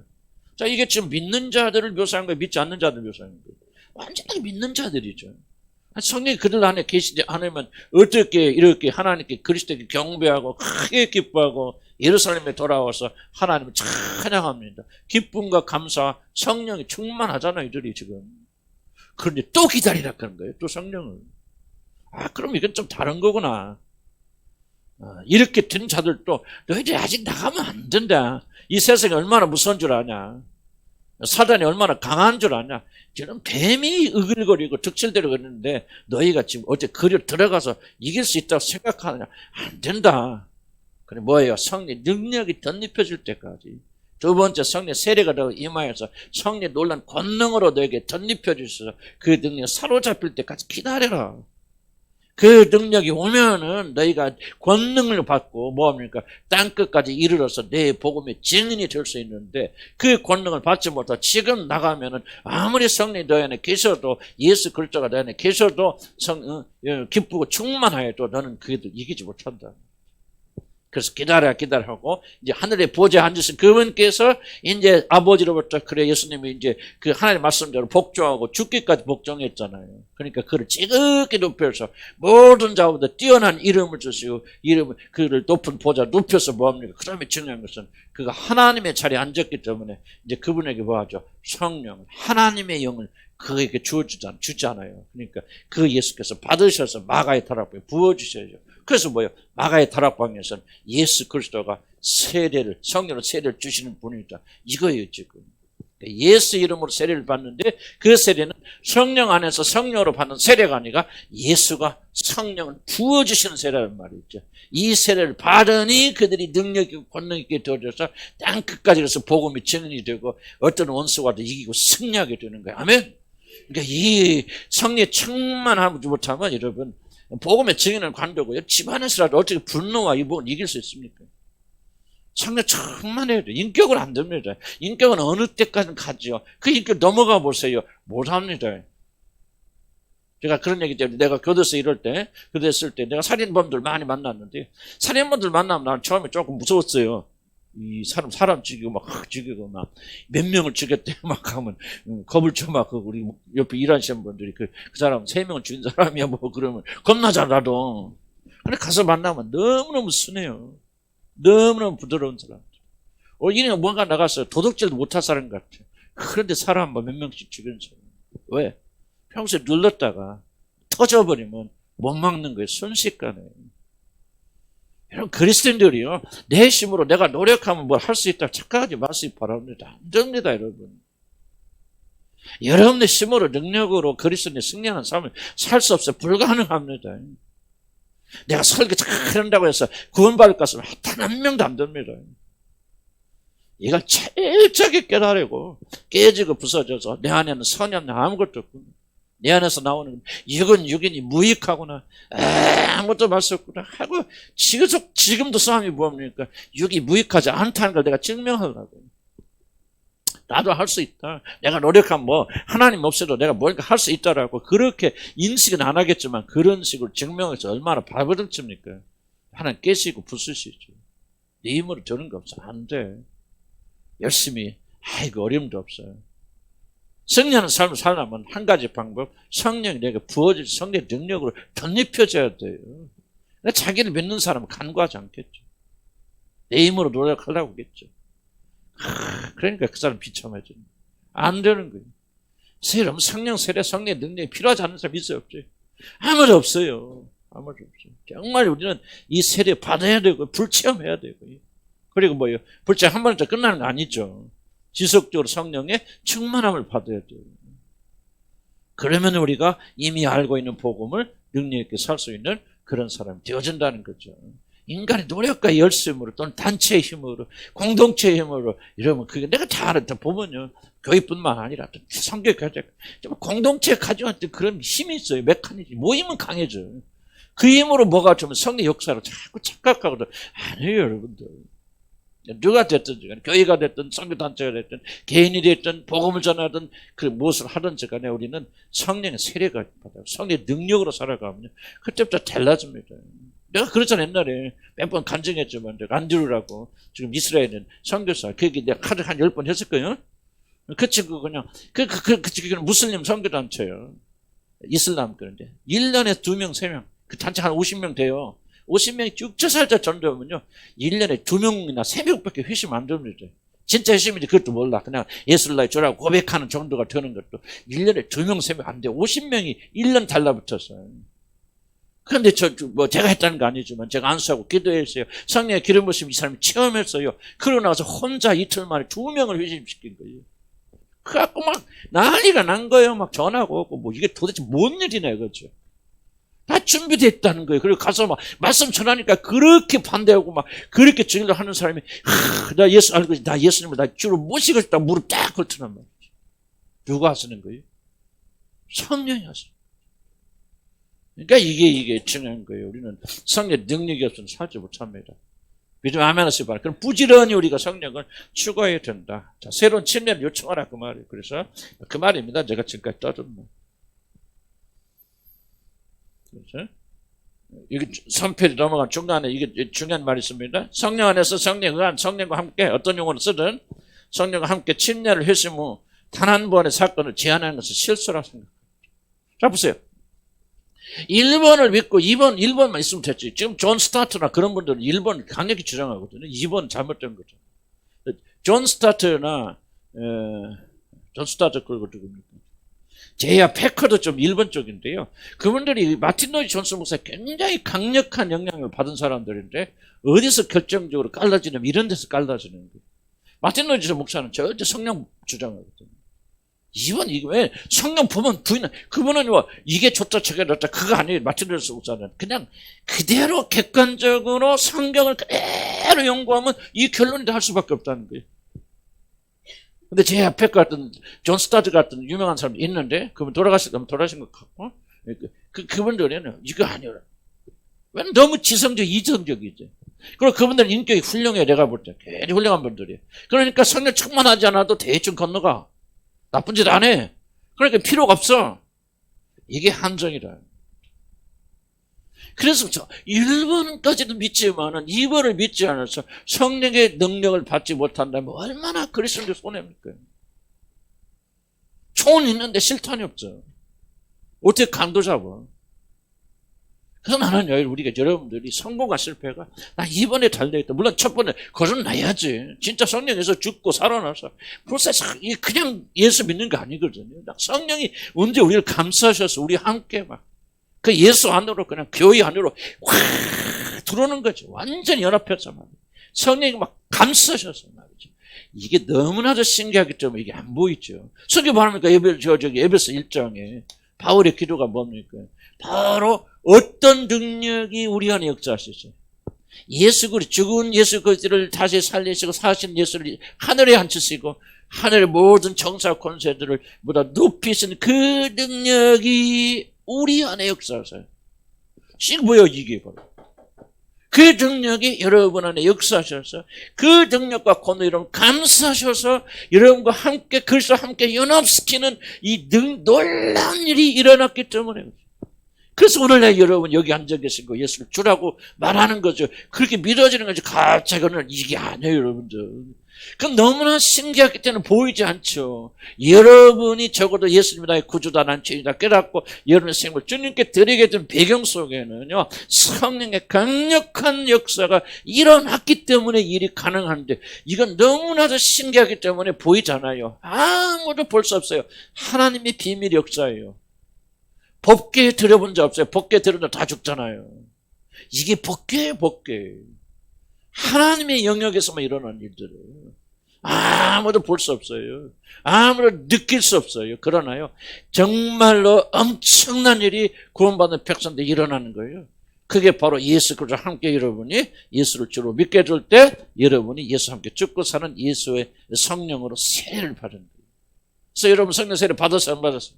자, 이게 지금 믿는 자들을 묘사한 거예요. 믿지 않는 자들을 묘사한 거예요. 완전히 믿는 자들이죠. 성령이 그들 안에 계시지 않으면 어떻게 이렇게 하나님께 그리스도께 경배하고 크게 기뻐하고 예루살렘에 돌아와서 하나님을 찬양합니다. 기쁨과 감사, 성령이 충만하잖아요, 이들이 지금. 그런데 또 기다리라 그런 거예요, 또 성령을. 그럼 이건 좀 다른 거구나. 이렇게 된 자들도 너희들이 아직 나가면 안 된다. 이 세상이 얼마나 무서운 줄 아냐. 사단이 얼마나 강한 줄 아냐. 지금 뱀이 으글거리고 득실대로 그러는데 너희가 지금 어째 그려 들어가서 이길 수 있다고 생각하느냐. 안 된다. 그래 뭐예요? 성령 능력이 덧입혀질 때까지. 두 번째 성령 세례가 더 임하여서 성령 놀란 권능으로 너에게 덧입혀주셔서 그 능력 사로잡힐 때까지 기다려라. 그 능력이 오면은 너희가 권능을 받고 뭐합니까? 땅끝까지 이르러서 내 복음의 증인이 될 수 있는데 그 권능을 받지 못하고 지금 나가면은 아무리 성령이 너희 안에 계셔도 예수 그리스도가 너희 안에 계셔도 기쁘고 충만하여도 너는 그에도 이기지 못한다. 그래서 기다려하고 이제 하늘에 보좌에 앉으신 그분께서 이제 아버지로부터 그래 예수님이 이제 그 하나님의 말씀대로 복종하고 죽기까지 복종했잖아요. 그러니까 그를 지극히 높여서 모든 자보다 뛰어난 이름을 주시고 그를 높은 보좌 높여서 뭐합니까? 그 다음에 중요한 것은 그가 하나님의 자리에 앉았기 때문에 이제 그분에게 뭐하죠? 성령, 하나님의 영을 그에게 주잖아요. 그러니까 그 예수께서 받으셔서 마가의 탈 앞에 부어주셔야죠. 그래서 뭐예요? 마가의 다락방에서는 예수 그리스도가 성령으로 세례를 주시는 분이다. 이거예요, 지금. 예수 이름으로 세례를 받는데 그 세례는 성령 안에서 성령으로 받는 세례가 아니라 예수가 성령을 부어주시는 세례란 말이죠. 이 세례를 받으니 그들이 능력 있고 권능 있게 되어져서 땅 끝까지 가서 복음이 증인이 되고 어떤 원수와도 이기고 승리하게 되는 거예요. 아멘. 그러니까 이 성령에 충만하지 못하면 여러분 복음의 증인을 관두고요. 집안에서라도 어떻게 분노와 이복을 이길 수 있습니까? 성령 충만해야 돼. 인격은 안 됩니다. 인격은 어느 때까지는 가지요. 그 인격 넘어가 보세요. 못합니다. 제가 그런 얘기 때문에 내가 교도소 이럴 때, 교도소 있을 때 내가 살인범들 많이 만났는데 살인범들 만나면 난 처음에 조금 무서웠어요. 이 사람 죽이고 막 죽이고 막 몇 명을 죽였대 막 하면 겁을 쳐 막 우리 옆에 일하시는 분들이 그 사람 3명을 죽인 사람이야 뭐 그러면 겁나잖아 나도. 근데 가서 만나면 너무너무 순해요. 너무너무 부드러운 사람. 이는 뭔가 나가서 도둑질도 못할 사람 같아. 그런데 사람 뭐 몇 명씩 죽이는 사람. 왜? 평소에 눌렀다가 터져버리면 못 막는 거예요. 순식간에. 여러분 그리스도인들이요. 내 힘으로 내가 노력하면 뭘 할 수 있다고 착각하지 마시기 바랍니다. 안 됩니다 여러분. 여러분의 힘으로 능력으로 그리스도인의 승리하는 삶을 살 수 없어요. 불가능합니다. 내가 설교 잘한다고 해서 구원받을 것은 단 한 명도 안 됩니다. 이걸 철저하게 깨달으고 깨지고 부서져서 내 안에는 선이 없는 아무것도 없구나. 내 안에서 나오는 육은 육인이 무익하구나. 아무것도 말 수 없구나 하고 지금도 싸움이 뭡니까? 육이 무익하지 않다는 걸 내가 증명하려고. 나도 할 수 있다. 내가 노력하면 뭐 하나님 없어도 내가 뭔가 할 수 있다라고 그렇게 인식은 안 하겠지만 그런 식으로 증명해서 얼마나 발버둥칩니까? 하나님 깨시고 부수시죠. 네 힘으로 되는 거 없어. 안 돼. 열심히 아이고 어려움도 없어요. 승리하는 삶을 살려면 한 가지 방법, 성령이 내게 부어질 성령의 능력으로 덧입혀져야 돼요. 자기를 믿는 사람은 간과하지 않겠죠. 내 힘으로 노력하려고 하겠죠. 그러니까 그 사람 비참해지는 거예요. 안 되는 거예요. 여러분 성령 세례 성령의 능력이 필요하지 않은 사람 있어요 없어요? 아무도 없어요. 아무도 없어요. 정말 우리는 이 세례 받아야 되고 불체험해야 되고요. 그리고 뭐요? 불체험 한 번에 끝나는 거 아니죠. 지속적으로 성령의 충만함을 받아야 돼요. 그러면 우리가 이미 알고 있는 복음을 능력 있게 살 수 있는 그런 사람이 되어진다는 거죠. 인간의 노력과 열심으로 또는 단체의 힘으로 공동체의 힘으로 이러면 그게 내가 다 알았다 보면요. 교회뿐만 아니라 성교 가정 공동체 가져왔던 그런 힘이 있어요. 메커니즘 모이면 강해져요. 그 힘으로 뭐가 좀 성령 역사로 자꾸 착각하거든. 아니에요 여러분들. 누가 됐든 교회가 됐든 선교단체가 됐든 개인이 됐든 복음을 전하든 그 무엇을 하든지 간에 우리는 성령의 세례가 받아요. 성령의 능력으로 살아가면 그때부터 달라집니다. 내가 그랬잖아 옛날에 몇 번 간증했지만 안드루라고 지금 이스라엘은 선교사 그 얘기 내가 카드 한 10번 했을 거예요. 그 친구 그냥 그 친구는 무슬림 선교단체예요. 이슬람 그런데 1년에 2명 3명 그 단체 한 50명 돼요. 50명이 쭉 쳐살자 전도하면요 1년에 2명이나 3명밖에 회심 안 됩니다. 진짜 회심인지 그것도 몰라. 그냥 예수를 나의 주라고 고백하는 정도가 되는 것도 1년에 2명 3명 안 돼. 50명이 1년 달라붙었어요. 그런데 제가 했다는 거 아니지만 제가 안수하고 기도했어요. 성령의 기름 부으심 이 사람이 체험했어요. 그러고 나서 혼자 이틀 만에 2명을 회심시킨 거예요. 그래갖고 막 난리가 난 거예요. 막 전화가 오고 뭐 이게 도대체 뭔 일이냐 이거죠. 다 준비됐다는 거예요. 그리고 가서 막 말씀 전하니까 그렇게 반대하고 막 그렇게 죽이려고 하는 사람이 나 예수 알고 나 예수님을 나 주로 모시고 싶다 무릎 딱 꿇더란 말이죠. 누가 하시는 거예요? 성령이 하시는 거예요. 그러니까 이게 중요한 거예요. 우리는 성령 능력이 없으면 살지 못합니다. 믿음 아멘 하시기 바랍니다. 그럼 부지런히 우리가 성령을 추구해야 된다. 자, 새로운 침례를 요청하라 그 말이에요. 그래서 그 말입니다. 제가 지금까지 떠든 거. 그렇죠? 이게 3페이지 넘어간 중간에 이게 중요한 말이 있습니다. 성령 안에서 성령에 의한 성령과 함께 어떤 용어를 쓰든 성령과 함께 침례를 회심 후 단 한 번의 사건을 제한하는 것은 실수라고 생각합니다. 자 보세요. 1번을 믿고 1번만 있으면 됐지. 지금 존 스타트나 그런 분들은 1번 강력히 주장하거든요. 2번 잘못된 거죠. 존 스타트나 존 스타트 그리고 누굽니까? 제야 패커도 좀 1번 쪽인데요. 그분들이 마틴 로이드 존슨 목사에 굉장히 강력한 영향을 받은 사람들인데 어디서 결정적으로 갈라지냐면 이런 데서 갈라지는 거예요. 마틴 루이스 목사는 절대 성령 주장하거든요. 이번 이게 왜 성령 부분 부인은 그분은 뭐 이게 좋다 저게 좋다 그거 아니에요. 마틴 루이스 목사는 그냥 그대로 객관적으로 성경을 그대로 연구하면 이 결론이 할 수밖에 없다는 거예요. 근데 제 앞에 같은 존 스타드 같은 유명한 사람이 있는데 그분 돌아가신 것 같고 그분들은 이거 아니라 왜 너무 지성적 이성적이지. 그리고 그분들은 인격이 훌륭해. 내가 볼 때 굉장히 훌륭한 분들이에요. 그러니까 성령 충만하지 않아도 대충 건너가. 나쁜 짓 안 해. 그러니까 필요가 없어. 이게 함정이라. 그래서 저 1번까지도 믿지만은 2번을 믿지 않아서 성령의 능력을 받지 못한다면 얼마나 그리스도를 손해입니까? 총은 있는데 실탄이 없죠. 어떻게 강도 잡아? 그래서 나는 우리가 여러분들이 성공과 실패가 나 2번에 달려있다. 물론 첫 번에 거듭나야지. 진짜 성령에서 죽고 살아나서 벌써 그냥 예수 믿는 거 아니거든요. 성령이 언제 우리를 감싸셔서 우리 함께 막 그 예수 안으로 그냥 교회 안으로 확 들어오는 거죠. 완전히 연합해서 말이죠. 성령이 막 감싸셔서 말이죠. 이게 너무나도 신기하기 때문에 이게 안 보이죠. 성경 말합니까? 에베소 1장에 바울의 기도가 뭡니까? 바로 어떤 능력이 우리 안에 역사하시죠? 예수 그리스도 죽은 예수 그리스도를 다시 살리시고 사신 예수를 하늘에 앉히시고 하늘의 모든 정사 권세들을 보다 높이신 그 능력이 우리 안에 역사하세요. 이게 뭐예요? 이게 바로 그 능력이 여러분 안에 역사하셔서 그 능력과 권위 여러분 감싸셔서 여러분과 함께 그리스도와 함께 연합시키는 이 놀라운 일이 일어났기 때문에 그래서 오늘날 여러분 여기 앉아 계시고 예수를 주라고 말하는 거죠. 그렇게 믿어지는 거죠. 갑자기 오늘 이게 아니에요, 여러분들. 그건 너무나 신기하기 때문에 보이지 않죠. 여러분이 적어도 예수님이 나의 구주다, 난 죄인이다 깨닫고 여러분의 생명을 주님께 드리게 된 배경 속에는요, 성령의 강력한 역사가 일어났기 때문에 일이 가능한데, 이건 너무나도 신기하기 때문에 보이잖아요. 아무도 볼 수 없어요. 하나님의 비밀 역사예요. 법궤에 들여본 적 없어요. 법궤에 들여본 다 죽잖아요. 이게 법궤예요, 법궤. 하나님의 영역에서만 일어난 일들이에요. 아무도 볼 수 없어요. 아무도 느낄 수 없어요. 그러나요, 정말로 엄청난 일이 구원받는 백성들이 일어나는 거예요. 그게 바로 예수 그리스도와 함께 여러분이 예수를 주로 믿게 될 때 여러분이 예수와 함께 죽고 사는 예수의 성령으로 세례를 받은 거예요. 그래서 여러분 성령 세례 받았어요, 안 받았어요?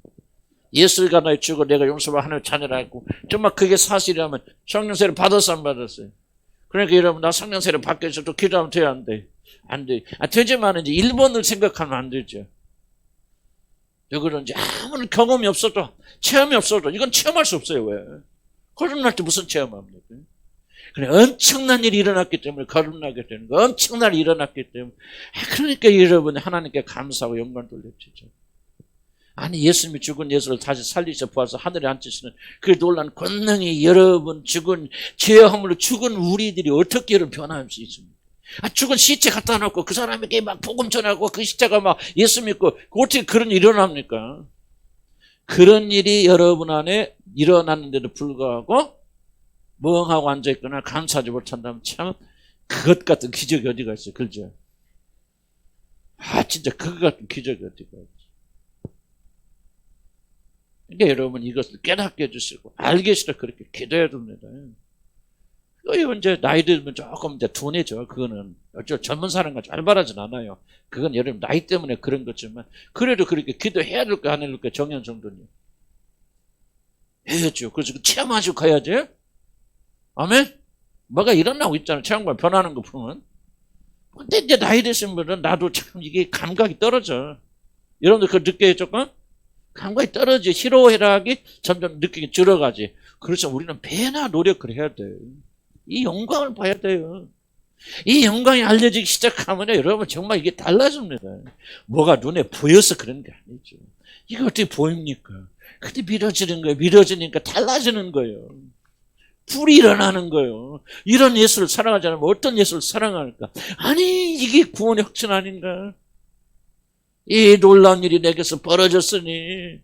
예수가 나의 주고 내가 용서받아 하나님의 자녀라 했고 정말 그게 사실이라면 성령 세례 받았어, 안 받았어요? 그러니까 여러분 나 성령 세례 받게 해서 또 기도하면 돼요, 안 돼? 안 돼. 되지만 이제 1번을 생각하면 안 되죠. 그런지 아무런 경험이 없어도 체험이 없어도 이건 체험할 수 없어요. 왜? 거듭날 때 무슨 체험합니까? 그래, 엄청난 일이 일어났기 때문에 거듭나게 되는 거, 엄청난 일이 일어났기 때문에. 그러니까 여러분 하나님께 감사하고 영광 돌려주죠. 아니 예수님이 죽은 예수를 다시 살리셔 부어서 하늘에 앉히시는 그 놀라운 권능이 여러분 죽은 죄와 허물로 죽은 우리들이 어떻게 여러분 변화할 수 있습니까? 죽은 시체 갖다 놓고 그 사람에게 막 복음 전하고 그 시체가 막 예수 믿고 어떻게 그런 일이 일어납니까? 그런 일이 여러분 안에 일어났는데도 불구하고 멍하고 앉아있거나 감사하지 못한다면 참 그것 같은 기적이 어디가 있어요? 그죠? 진짜 그것 같은 기적이 어디가 있어요? 그러니까 여러분 이것을 깨닫게 해주시고 알게 해주시라 그렇게 기도해야 됩니다. 이제 나이 들면 조금 이제 둔해져. 그거는 어쩔 젊은 사람과 잘 바라진 않아요. 그건 여러분 나이 때문에 그런 거지만 그래도 그렇게 기도해야 될까 안 해야 될까 정현 정도님 해야죠. 그래서 체험하시고 가야지. 아멘. 뭐가 일어나고 있잖아요. 체험과 변하는 거 보면. 근데 이제 나이 드신 분은 나도 참 이게 감각이 떨어져. 여러분들 그거 느껴요 조금? 감각이 떨어져. 희로애락이 점점 느끼기 줄어가지. 그래서 우리는 배나 노력을 해야 돼요. 이 영광을 봐야 돼요. 이 영광이 알려지기 시작하면 여러분 정말 이게 달라집니다. 뭐가 눈에 보여서 그런 게 아니죠. 이게 어떻게 보입니까? 근데 믿어지는 거예요. 믿어지니까 달라지는 거예요. 불이 일어나는 거예요. 이런 예수를 사랑하지 않으면 어떤 예수를 사랑할까? 아니 이게 구원의 확신 아닌가? 이 놀라운 일이 내게서 벌어졌으니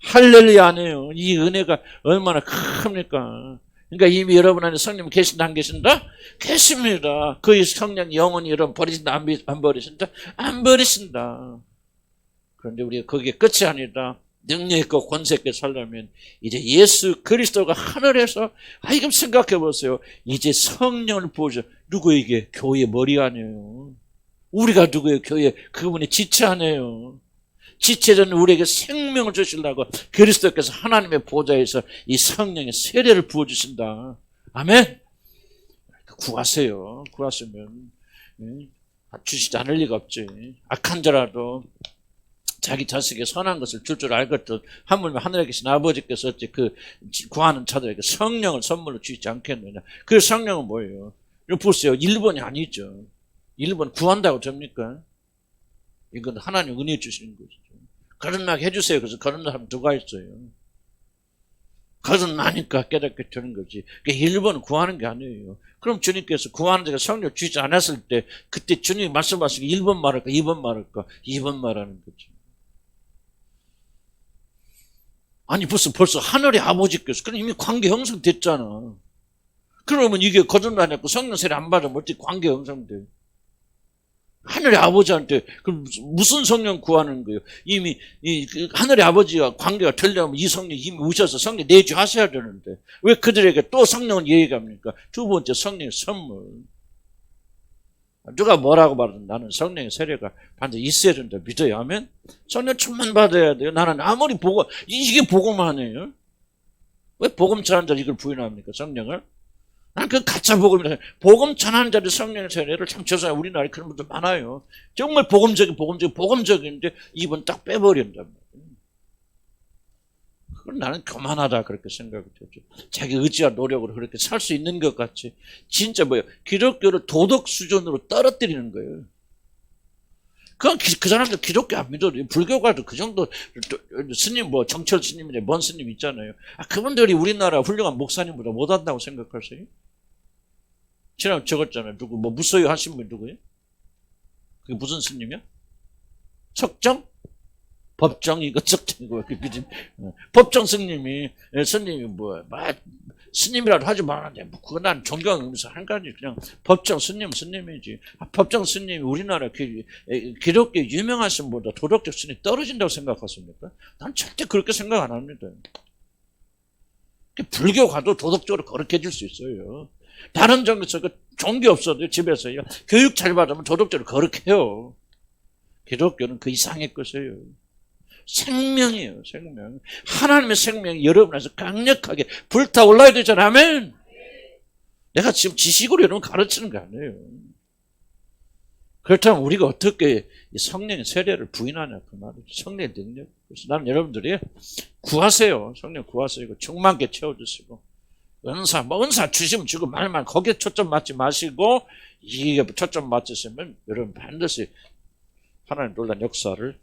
할렐루야 안 해요. 이 은혜가 얼마나 큽니까? 그러니까 이미 여러분 안에 성령 계신다 안 계신다? 계십니다. 그의 성령 영원히 여러분 버리신다 안 버리신다? 안 버리신다. 그런데 우리가 거기에 끝이 아니다. 능력 있고 권세 있게 살려면 이제 예수 그리스도가 하늘에서 지금 생각해 보세요. 이제 성령을 부어줘. 누구에게? 교회 머리 아니에요. 우리가 누구예요? 교회 그분의 지체 아니에요. 지체자는 우리에게 생명을 주시려고 그리스도께서 하나님의 보좌에서 이 성령의 세례를 부어주신다. 아멘. 구하세요. 구하시면 주시지 않을 리가 없지. 악한 자라도 자기 자식에게 선한 것을 줄 알거든 하물며 하늘에 계신 아버지께서 어찌 그 구하는 자들에게 성령을 선물로 주시지 않겠느냐. 그 성령은 뭐예요? 이거 보세요. 1번이 아니죠. 1번 구한다고 됩니까? 이건 하나님 은혜 주시는 것이죠. 거듭나게 해주세요. 그래서 거듭난 사람 누가 있어요? 거듭나니까 깨닫게 되는 거지. 그러니까 1번은 구하는 게 아니에요. 그럼 주님께서 구하는 자가 성령 주지 않았을 때 그때 주님이 말씀하시고 1번 말할까 2번 말할까? 2번 말하는 거죠. 아니 벌써 하늘의 아버지께서 그럼 이미 관계 형성됐잖아. 그러면 이게 거듭나냐고 성령 세례 안 받으면 어떻게 관계 형성돼? 하늘의 아버지한테 그럼 무슨 성령 구하는 거예요? 이미 그 하늘의 아버지와 관계가 되려면 이 성령이 이미 오셔서 성령 내주하셔야 되는데 왜 그들에게 또 성령을 얘기합니까? 두 번째 성령의 선물. 누가 뭐라고 말하든 나는 성령의 세례가 반드시 있어야 된다 믿어야 하면 성령 충만 받아야 돼요. 나는 아무리 이게 복음 아니에요? 왜 복음 전하는 자를 이걸 부인합니까? 성령을? 난 그 가짜 복음이다. 복음 전하는 자들 성령의 세례를 참 죄송해요. 우리나라에 그런 분들 많아요. 정말 복음적인데 이번 딱 빼버린단 말이에요. 그건 나는 교만하다 그렇게 생각이 되죠. 자기 의지와 노력으로 그렇게 살 수 있는 것 같이 진짜 뭐예요? 기독교를 도덕 수준으로 떨어뜨리는 거예요. 그 사람들 기독교 안 믿어도 불교가도 그 정도 스님 정철 스님이나 뭔 스님 있잖아요. 그분들이 우리나라 훌륭한 목사님보다 못한다고 생각하세요? 지난번에 적었잖아요. 누구 무소유 하신 분 누구예요? 그게 무슨 스님이야? 석정? 법정 이거 석정이고 법정 스님이 스님이라도 하지 말았는데 그거 난 존경하면서 한 가지 그냥 법정 스님이지. 법정 스님이 우리나라 기독교 유명하신 분보다 도덕적 순위 떨어진다고 생각하십니까? 난 절대 그렇게 생각 안 합니다. 불교 가도 도덕적으로 거룩해질 수 있어요. 다른 종교에서 종교 없어도 집에서요 교육 잘 받으면 도덕적으로 거룩해요. 기독교는 그 이상의 것이에요. 생명이에요. 생명. 하나님의 생명이 여러분 안에서 강력하게 불타올라야 되잖아요. 아멘. 내가 지금 지식으로 여러분 가르치는 거 아니에요. 그렇다면 우리가 어떻게 성령의 세례를 부인하냐 그 말이죠. 성령의 능력. 그래서 나는 여러분들이 구하세요. 성령 구하세요. 충만하게 채워주시고 은사 주시면 주고 말만 거기에 초점 맞지 마시고 이게 초점 맞추시면 여러분 반드시 하나님 놀란 역사를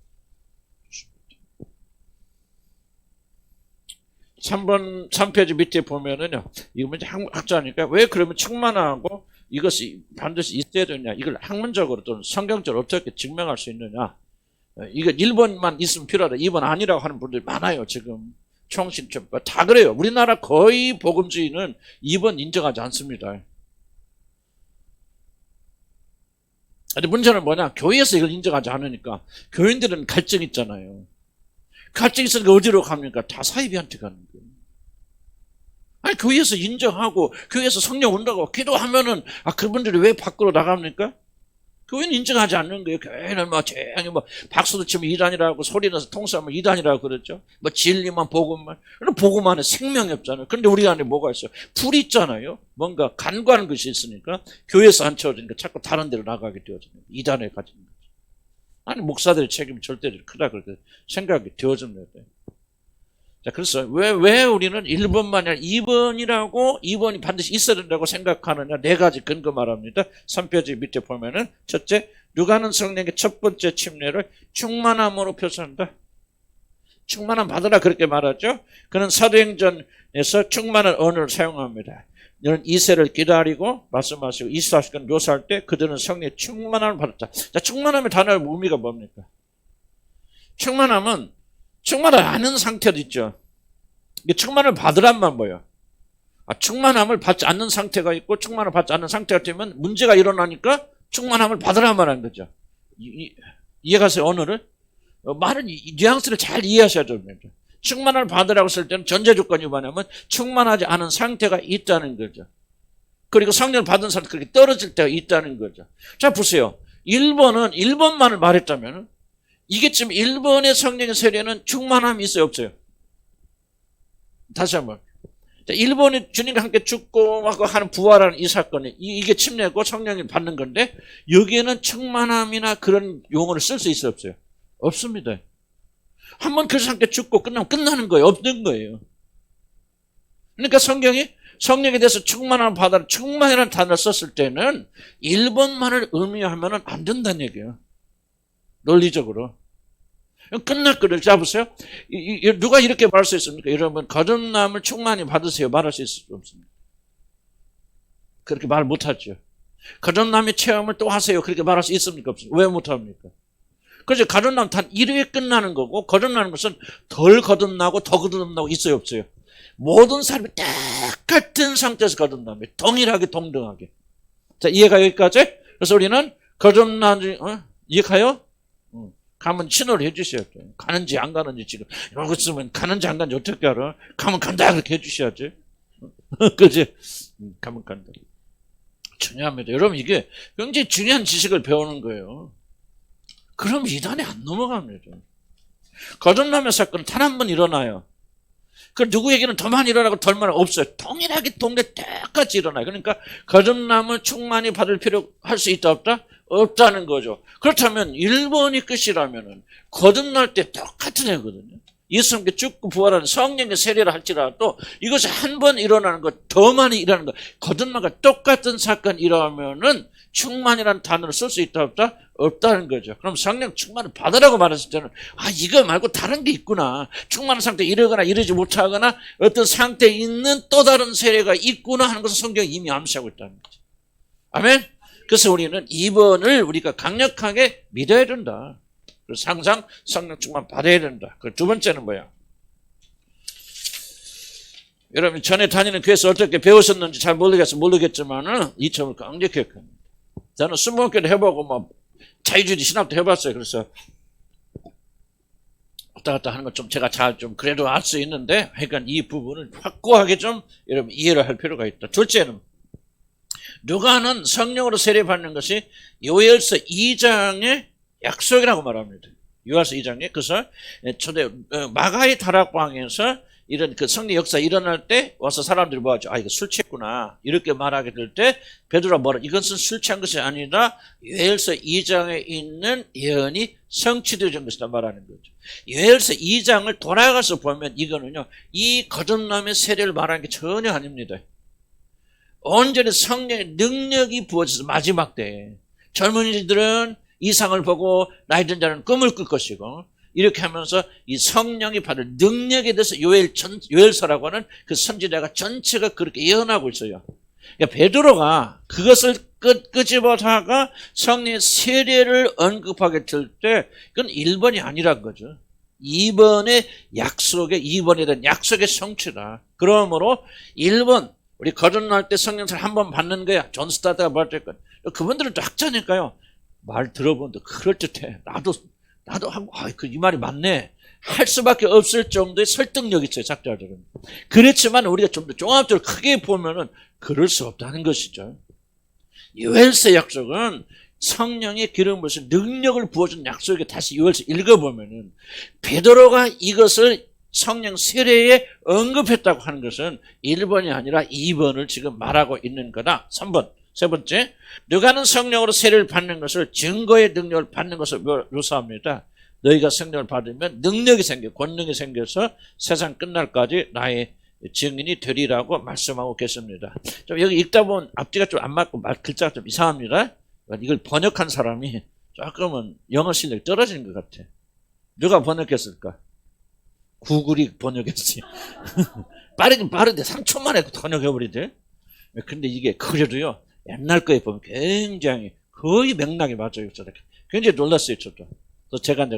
3페이지 밑에 보면은요, 이거 먼저 학자니까 왜 그러면 충만하고 이것이 반드시 있어야 되냐, 이걸 학문적으로 또는 성경적으로 어떻게 증명할 수 있느냐. 이거 1번만 있으면 필요하다, 2번 아니라고 하는 분들이 많아요, 지금. 총신처 다 그래요. 우리나라 거의 복음주의는 2번 인정하지 않습니다. 근데 문제는 뭐냐, 교회에서 이걸 인정하지 않으니까 교인들은 갈증 있잖아요. 갈증 있으니까 어디로 갑니까? 다 사이비한테 가는 거예요. 아니, 교회에서 인정하고, 교회에서 성령 온다고 기도하면은, 그분들이 왜 밖으로 나갑니까? 교회는 인정하지 않는 거예요. 교회는 조용히 박수도 치면 이단이라고, 소리 나서 통수하면 이단이라고 그랬죠. 진리만, 복음만. 복음 안에 생명이 없잖아요. 그런데 우리 안에 뭐가 있어요? 불이 있잖아요. 뭔가 간과하는 것이 있으니까, 교회에서 안 채워지니까 자꾸 다른 데로 나가게 되어집니다. 이단에 가지는 거죠. 아니, 목사들의 책임이 절대 크다, 그렇게 생각이 되어집니다. 자, 그래서 왜 우리는 1번만이 아니라 2번이라고, 2번이 반드시 있어야 된다고 생각하느냐, 4가지 근거 말합니다. 3페이지 밑에 보면은, 첫째, 누가는 성령의 첫 번째 침례를 충만함으로 표시한다. 충만함 받으라, 그렇게 말하죠. 그는 사도행전에서 충만한 언어를 사용합니다. 너는 이세를 기다리고 말씀하시고 24시간 묘사할 때 그들은 성령의 충만함을 받았다. 자, 충만함의 단어의 의미가 뭡니까? 충만함은 충만을 아는 상태도 있죠. 이게 충만을 받으란 말 뭐예요? 충만함을 받지 않는 상태가 있고 충만함을 받지 않는 상태가 되면 문제가 일어나니까 충만함을 받으라 말하는 거죠. 이해가세요? 오늘은? 말은 뉘앙스를 잘 이해하셔야 됩니다. 충만함을 받으라고 쓸 때는 전제 조건이 뭐냐면 충만하지 않은 상태가 있다는 거죠. 그리고 성령을 받은 사람이 그렇게 떨어질 때가 있다는 거죠. 자, 보세요. 1번만을 말했다면 이게 지금 1번의 성령의 세례는 충만함이 있어요, 없어요? 다시 한번. 1번이 주님과 함께 죽고 하는 부활하는 이 사건이 이게 침례고 성령을 받는 건데 여기에는 충만함이나 그런 용어를 쓸 수 있어요, 없어요? 없습니다. 한번 그래서 함께 죽고 끝나면 끝나는 거예요. 없는 거예요. 그러니까 성령에 대해서 충만함을 받아라, 충만이라는 단어를 썼을 때는 1번만을 의미하면 안 된다는 얘기예요. 논리적으로. 끝났거든요. 자, 보세요. 누가 이렇게 말할 수 있습니까? 여러분, 거듭남을 충만히 받으세요. 말할 수 있을 수 없습니다. 그렇게 말 못하죠. 거듭남의 체험을 또 하세요. 그렇게 말할 수 있습니까? 없습니까? 왜 못합니까? 그래서 거듭남 단 1회에 끝나는 거고, 거듭나는 것은 덜 거듭나고 더 거듭나고 있어요, 없어요? 모든 사람이 똑같은 상태에서 거듭납니다. 동일하게 동등하게. 자, 이해가 여기까지? 그래서 우리는 거듭나는 이해가요? 가면 신호를 해주셔야 돼요. 가는지 안 가는지 지금 이러고 있으면 가는지 안 가는지 어떻게 알아? 가면 간다 그렇게 해주셔야지. 그지? 가면 간다. 중요합니다. 여러분 이게 굉장히 중요한 지식을 배우는 거예요. 그럼 이단에 안 넘어갑니다. 거듭남의 사건은 단 한 번 일어나요. 그 누구에게는 더 많이 일어나고 덜 많이 없어요. 동일하게 똑같이 일어나요. 그러니까 거듭남을 충만히 받을 할 수 있다 없다? 없다는 거죠. 그렇다면 1번이 끝이라면 거듭날 때 똑같은 애거든요. 예수님께 죽고 부활하는 성령의 세례를 할지라도 이것이 한 번 일어나는 것, 더 많이 일어나는 것, 거듭남과 똑같은 사건이 일어나면은 충만이라는 단어를 쓸 수 있다 없다? 없다는 거죠. 그럼 성령 충만을 받으라고 말했을 때는 이거 말고 다른 게 있구나. 충만한 상태에 이르거나 이르지 못하거나 어떤 상태에 있는 또 다른 세례가 있구나 하는 것을 성경이 이미 암시하고 있다는 거죠. 아멘? 그래서 우리는 2번을 우리가 강력하게 믿어야 된다. 그래서 항상 성령 충만 받아야 된다. 그 두 번째는 뭐야? 여러분 전에 다니는 교회에서 어떻게 배우셨는지 잘 모르겠지만은 이 점을 강력히 기억합니다. 저는 순복음교도 해보고 자유주의 신학도 해봤어요. 그래서 왔다 갔다 하는 것 좀 제가 잘 좀 그래도 알 수 있는데, 그러니까 이 부분을 확고하게 좀 여러분 이해를 할 필요가 있다. 둘째는 누가는 성령으로 세례받는 것이 요엘서 2장의 약속이라고 말합니다. 요엘서 2장에 그래서 초대 마가의 다락방에서 이런 그 성령 역사 일어날 때 와서 사람들이 뭐하죠? 이거 술 취했구나 이렇게 말하게 될 때 베드로가 뭐라? 이것은 술 취한 것이 아니라 요엘서 2장에 있는 예언이 성취되어진 것이다 말하는 거죠. 요엘서 2장을 돌아가서 보면 이거는요, 이 거듭남의 세례를 말하는 게 전혀 아닙니다. 온전히 성령의 능력이 부어져서 마지막 때에 젊은이들은 이상을 보고 나이 든 자는 꿈을 꿀 것이고, 이렇게 하면서 이 성령이 받을 능력에 대해서 요엘서라고 하는 그 선지자가 전체가 그렇게 예언하고 있어요. 그러니까 베드로가 그것을 끄집어다가 성령의 세례를 언급하게 될 때 그건 1번이 아니란 거죠. 2번의 약속의 2번에 대한 약속의 성취다. 그러므로 1번 우리 거듭날 때 성령을 한 번 받는 거야. 존 스타드가 말할 것. 그분들은 또 학자니까요. 말 들어보는데 그럴듯해. 나도 하고 이 말이 맞네 할 수밖에 없을 정도의 설득력이 있어요, 작자들은. 그렇지만 우리가 좀 더 종합적으로 크게 보면은 그럴 수 없다는 것이죠. 요엘서 약속은 성령의 기름 부어서 능력을 부어준 약속에 다시 요엘서 읽어보면은 베드로가 이것을 성령 세례에 언급했다고 하는 것은 1번이 아니라 2번을 지금 말하고 있는 거다. 3번. 세 번째, 누가는 성령으로 세례를 받는 것을 증거의 능력을 받는 것을 묘사합니다. 너희가 성령을 받으면 능력이 생겨, 권능이 생겨서 세상 끝날까지 나의 증인이 되리라고 말씀하고 계십니다. 좀 여기 읽다 보면 앞뒤가 좀 안 맞고 글자가 좀 이상합니다. 이걸 번역한 사람이 조금은 영어 실력이 떨어지는 것 같아. 누가 번역했을까? 구글이 번역했지. 빠르긴 빠른데 3초 만에 번역해버리지. 근데 이게 그래도요, 옛날 거에 보면 굉장히 거의 맥락이 맞아요. 굉장히 놀랐어요, 저도. 그래서 제가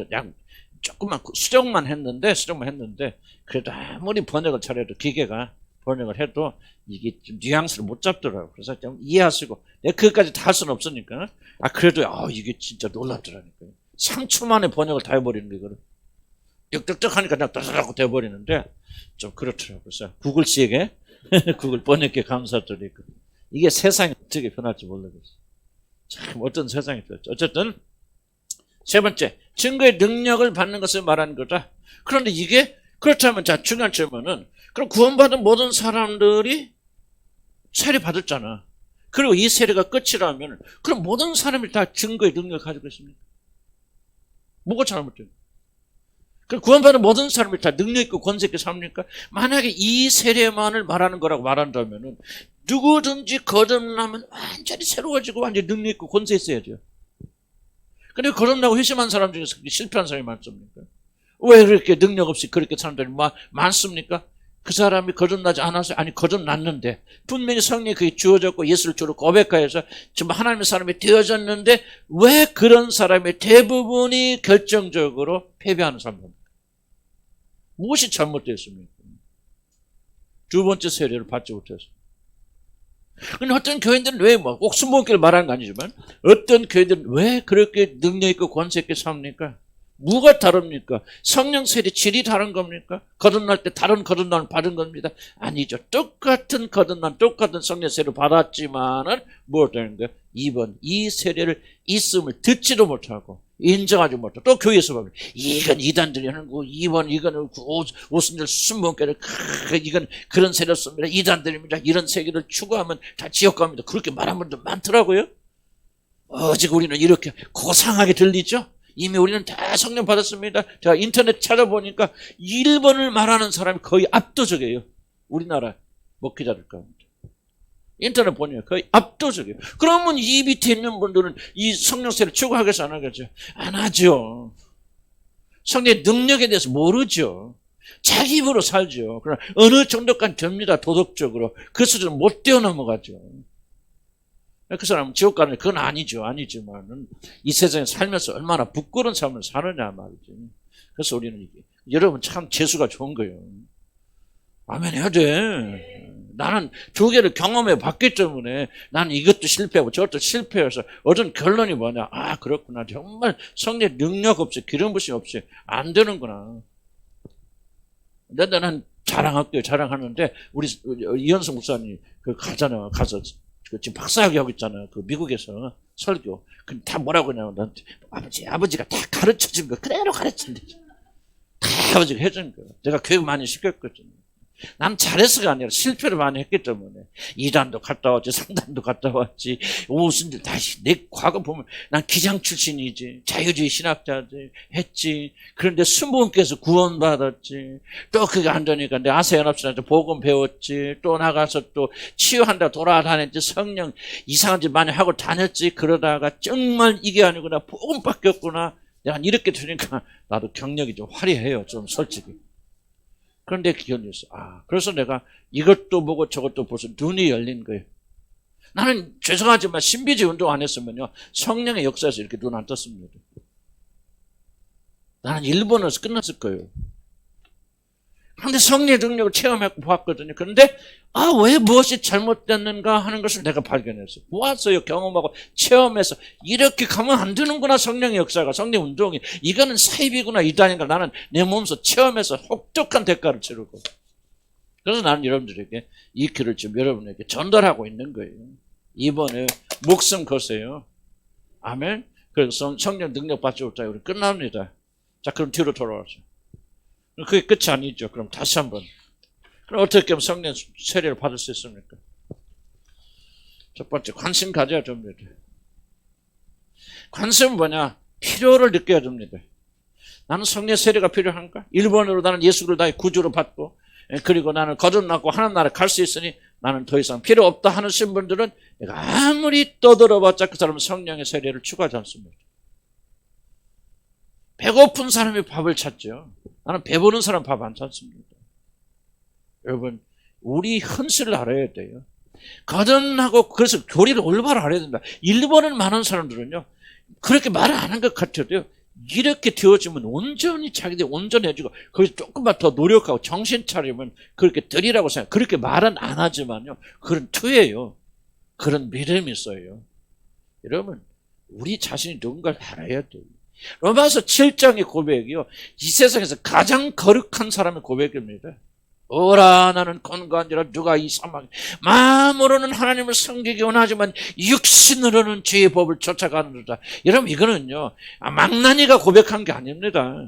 조금만 수정만 했는데 그래도 아무리 번역을 잘해도 기계가 번역을 해도 이게 좀 뉘앙스를 못 잡더라고요. 그래서 좀 이해하시고, 내가 그것까지 다 할 수는 없으니까. 그래도, 이게 진짜 놀랍더라니까요. 3초 만에 번역을 다 해버리는 게, 그래. 역적적 하니까 그냥 따다닥 돼버리는데, 좀 그렇더라고요. 그래서 구글씨에게, 구글 번역에 감사드리고. 이게 세상이 어떻게 변할지 모르겠어요. 참, 어떤 세상이 변할지. 어쨌든, 세 번째, 증거의 능력을 받는 것을 말하는 거다. 그런데 이게, 그렇다면, 자, 중요한 질문은, 그럼 구원받은 모든 사람들이 세례 받았잖아. 그리고 이 세례가 끝이라면, 그럼 모든 사람이 다 증거의 능력을 가지고 있습니까? 뭐가 잘못돼요? 그럼 구원받은 모든 사람이 다 능력 있고 권세 있게 삽니까? 만약에 이 세례만을 말하는 거라고 말한다면은, 누구든지 거듭나면 완전히 새로워지고 완전히 능력 있고 권세 있어야 돼요. 근데 거듭나고 회심한 사람 중에서 실패한 사람이 많습니까? 왜 그렇게 능력 없이 그렇게 사람들이 많습니까? 그 사람이 거듭나지 않았어요? 아니, 거듭났는데 분명히 성령이 그게 주어졌고 예수를 주로 고백하여서 지금 하나님의 사람이 되어졌는데 왜 그런 사람의 대부분이 결정적으로 패배하는 사람입니까? 무엇이 잘못됐습니까? 두 번째 세례를 받지 못해서. 근데 어떤 교인들은 왜 꼭 순복음교를 말하는 거 아니지만 어떤 교인들은 왜 그렇게 능력 있고 권세 있게 삽니까? 뭐가 다릅니까? 성령 세례 질이 다른 겁니까? 거듭날 때 다른 거듭남을 받은 겁니다. 아니죠. 똑같은 거듭남, 똑같은 성령 세례를 받았지만은 뭐 되는 거예요? 2번, 이 세례를 있음을 듣지도 못하고 인정하지 못하고 또 교회에서 보면 이건 이단들이 하는 거, 2번 이거는 오순절 순복음교를 이건 그런 세례였습니다. 이단들입니다. 이런 세계를 추구하면 다 지옥 갑니다. 그렇게 말하는 분들 많더라고요. 오직 우리는 이렇게 고상하게 들리죠? 이미 우리는 다 성령 받았습니다. 제가 인터넷 찾아보니까 1번을 말하는 사람이 거의 압도적이에요. 우리나라 목회자들 가운데. 인터넷 보니까 거의 압도적이에요. 그러면 이 밑에 있는 분들은 이 성령세를 추구하겠어 안 하겠죠? 안 하죠. 성령의 능력에 대해서 모르죠. 자기 입으로 살죠. 그러나 어느 정도까지 됩니다. 도덕적으로. 그 수준은 못 뛰어넘어가죠. 그 사람은 지옥 가는 그건 아니죠. 아니지만은 이 세상에 살면서 얼마나 부끄러운 삶을 사느냐 말이지. 그래서 우리는 이게 여러분 참 재수가 좋은 거예요. 아멘 해야 돼. 나는 두 개를 경험해 봤기 때문에 나는 이것도 실패하고 저것도 실패해서 얻은 결론이 뭐냐. 그렇구나. 정말 성령 능력 없이 기름 부심 없이 안 되는구나. 나는 자랑할게요. 자랑하는데 우리 이현수 목사님 가잖아. 가서 지금 박사학위 하고 있잖아. 그 미국에서 설교. 근데 다 뭐라고 하냐면 나한테 아버지가 다 가르쳐준 거 그대로 가르친대. 다 아버지가 해준 거야. 내가 교육 많이 시켰거든요. 난 잘해서가 아니라 실패를 많이 했기 때문에 이단도 갔다 왔지 상단도 갔다 왔지 오순절 다시 내 과거 보면 난 기장 출신이지 자유주의 신학자지 했지. 그런데 순복음께서 구원받았지. 또 그게 안 되니까 내 아세연합신학교 복음 배웠지. 또 나가서 또 치유한다 돌아다녔지. 성령 이상한 짓 많이 하고 다녔지. 그러다가 정말 이게 아니구나 복음 바뀌었구나. 내가 이렇게 되니까 나도 경력이 좀 화려해요. 좀 솔직히. 그런데 기억이 있어. 그래서 내가 이것도 보고 저것도 보서 눈이 열린 거예요. 나는 죄송하지만 신비주의 운동 안 했으면요. 성령의 역사에서 이렇게 눈 안 떴습니다. 나는 일본에서 끝났을 거예요. 그런데 성령의 능력을 체험하고 보았거든요. 그런데 왜 무엇이 잘못됐는가 하는 것을 내가 발견했어요. 보았어요. 경험하고 체험해서 이렇게 가면 안 되는구나. 성령의 역사가 성령 운동이 이거는 사입이구나 이단인가. 나는 내 몸소 체험해서 혹독한 대가를 치르고. 그래서 나는 여러분들에게 이 길을 지금 여러분에게 전달하고 있는 거예요. 이번에 목숨 거세요. 아멘. 그래서 성령 능력 받지 못하고 우리 끝납니다. 자, 그럼 뒤로 돌아와서. 그게 끝이 아니죠. 그럼 다시 한번. 그럼 어떻게 하면 성령 세례를 받을 수 있습니까? 첫 번째, 관심 가져야 됩니다. 관심은 뭐냐? 필요를 느껴야 됩니다. 나는 성령 세례가 필요한가? 1번으로 나는 예수를 나의 구주로 받고, 그리고 나는 거듭나고 하나님 나라에 갈 수 있으니 나는 더 이상 필요 없다 하는 분들은 내가 아무리 떠들어봤자 그 사람은 성령의 세례를 추구하지 않습니다. 배고픈 사람이 밥을 찾죠. 나는 배부른 사람 밥 안 찾습니다. 여러분, 우리 현실을 알아야 돼요. 거듭나고 그래서 교리를 올바로 알아야 된다. 일본을 많은 사람들은요. 그렇게 말을 안 한 것 같아도요. 이렇게 되어지면 온전히 자기들이 온전해지고 거기서 조금만 더 노력하고 정신 차리면 그렇게 되리라고 생각. 그렇게 말은 안 하지만요. 그런 투예요. 그런 믿음이 있어요. 여러분, 우리 자신이 누군가를 알아야 돼요. 로마서 7장의 고백이요. 이 세상에서 가장 거룩한 사람의 고백입니다. 오라 나는 건강한지라 누가 이 사망 마음으로는 하나님을 섬기기 원하지만 육신으로는 죄의 법을 쫓아가는도다. 여러분 이거는요 망나니가 고백한 게 아닙니다.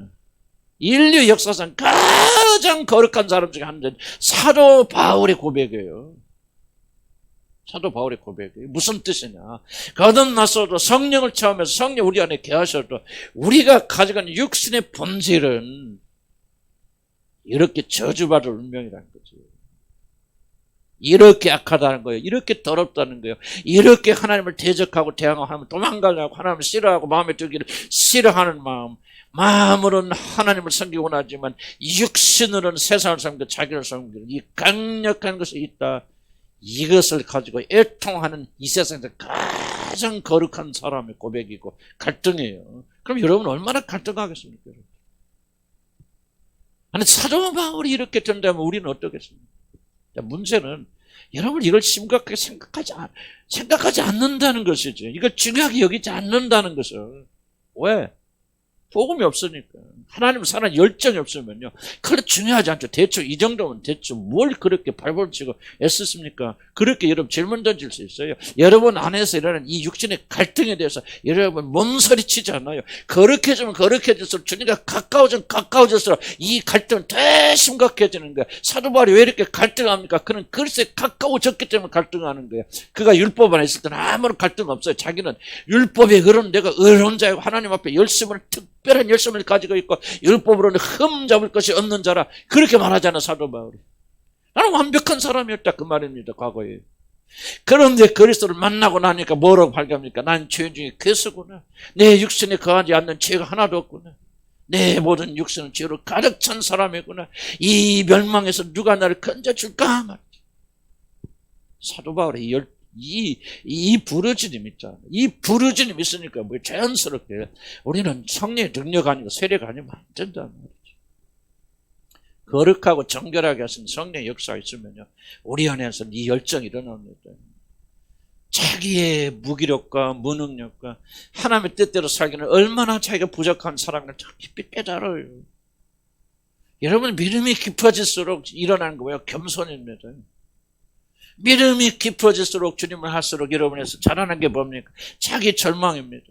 인류 역사상 가장 거룩한 사람 중에 한 명 사도 바울의 고백이에요. 사도 바울의 고백이에요. 무슨 뜻이냐? 거듭났어도 성령을 체험해서 성령 우리 안에 계하셔도 우리가 가져가는 육신의 본질은 이렇게 저주받을 운명이라는 거죠. 이렇게 악하다는 거예요. 이렇게 더럽다는 거예요. 이렇게 하나님을 대적하고 대항하고 하나님을 도망가려고 하나님을 싫어하고 마음에 들기를 싫어하는 마음. 마음으로는 하나님을 섬기고 원하지만 육신으로는 세상을 섬기고 자기를 섬기는 이 강력한 것이 있다. 이것을 가지고 애통하는 이 세상에서 가장 거룩한 사람의 고백이고 갈등이에요. 그럼 여러분 얼마나 갈등하겠습니까? 여러분? 아니 사도 바울이 이렇게 된다면 우리는 어떻겠습니까? 문제는 여러분 이걸 심각하게 생각하지 않는다는 것이죠. 이걸 중요하게 여기지 않는다는 것을. 왜? 복음이 없으니까. 하나님 사는 열정이 없으면요. 그렇게 중요하지 않죠. 대충 이 정도면 대충 뭘 그렇게 발버둥치고 애쓰십니까? 그렇게 여러분 질문 던질 수 있어요. 여러분 안에서 일어나는 이 육신의 갈등에 대해서 여러분 몸서리치지 않아요. 거룩해지면 거룩해질수록 주님과 가까워질수록 이 갈등은 더 심각해지는 거야. 사도 바울이 왜 이렇게 갈등합니까? 그는 그리스도에 가까워졌기 때문에 갈등하는 거야. 그가 율법 안에 있을 때는 아무런 갈등 없어요. 자기는 율법에 그런 내가 의로운 자이고 하나님 앞에 열심을 특별한 열심을 가지고 있고 율법으로는 흠잡을 것이 없는 자라 그렇게 말하잖아 사도 바울이. 나는 완벽한 사람이었다 그 말입니다. 과거에. 그런데 그리스도를 만나고 나니까 뭐라고 발견합니까? 난 죄인 중에 괴수구나. 내 육신에 거하지 않는 죄가 하나도 없구나. 내 모든 육신은 죄로 가득 찬 사람이구나. 이 멸망에서 누가 나를 건져줄까 말이지. 사도 바울의 이 부르짖음이 있잖아요. 이 부르짖음이 있으니까 뭐 자연스럽게 우리는 성령의 능력 아니고 세례가 아니면 안 된다는 말이죠. 거룩하고 정결하게 하신 성령의 역사가 있으면요. 우리 안에서 이 열정이 일어납니다. 자기의 무기력과 무능력과 하나님의 뜻대로 살기는 얼마나 자기가 부족한 사람을 깊이 깨달아요. 여러분 믿음이 깊어질수록 일어나는 거예요. 겸손입니다. 믿음이 깊어질수록 주님을 할수록 여러분에서 자라는 게 뭡니까? 자기 절망입니다.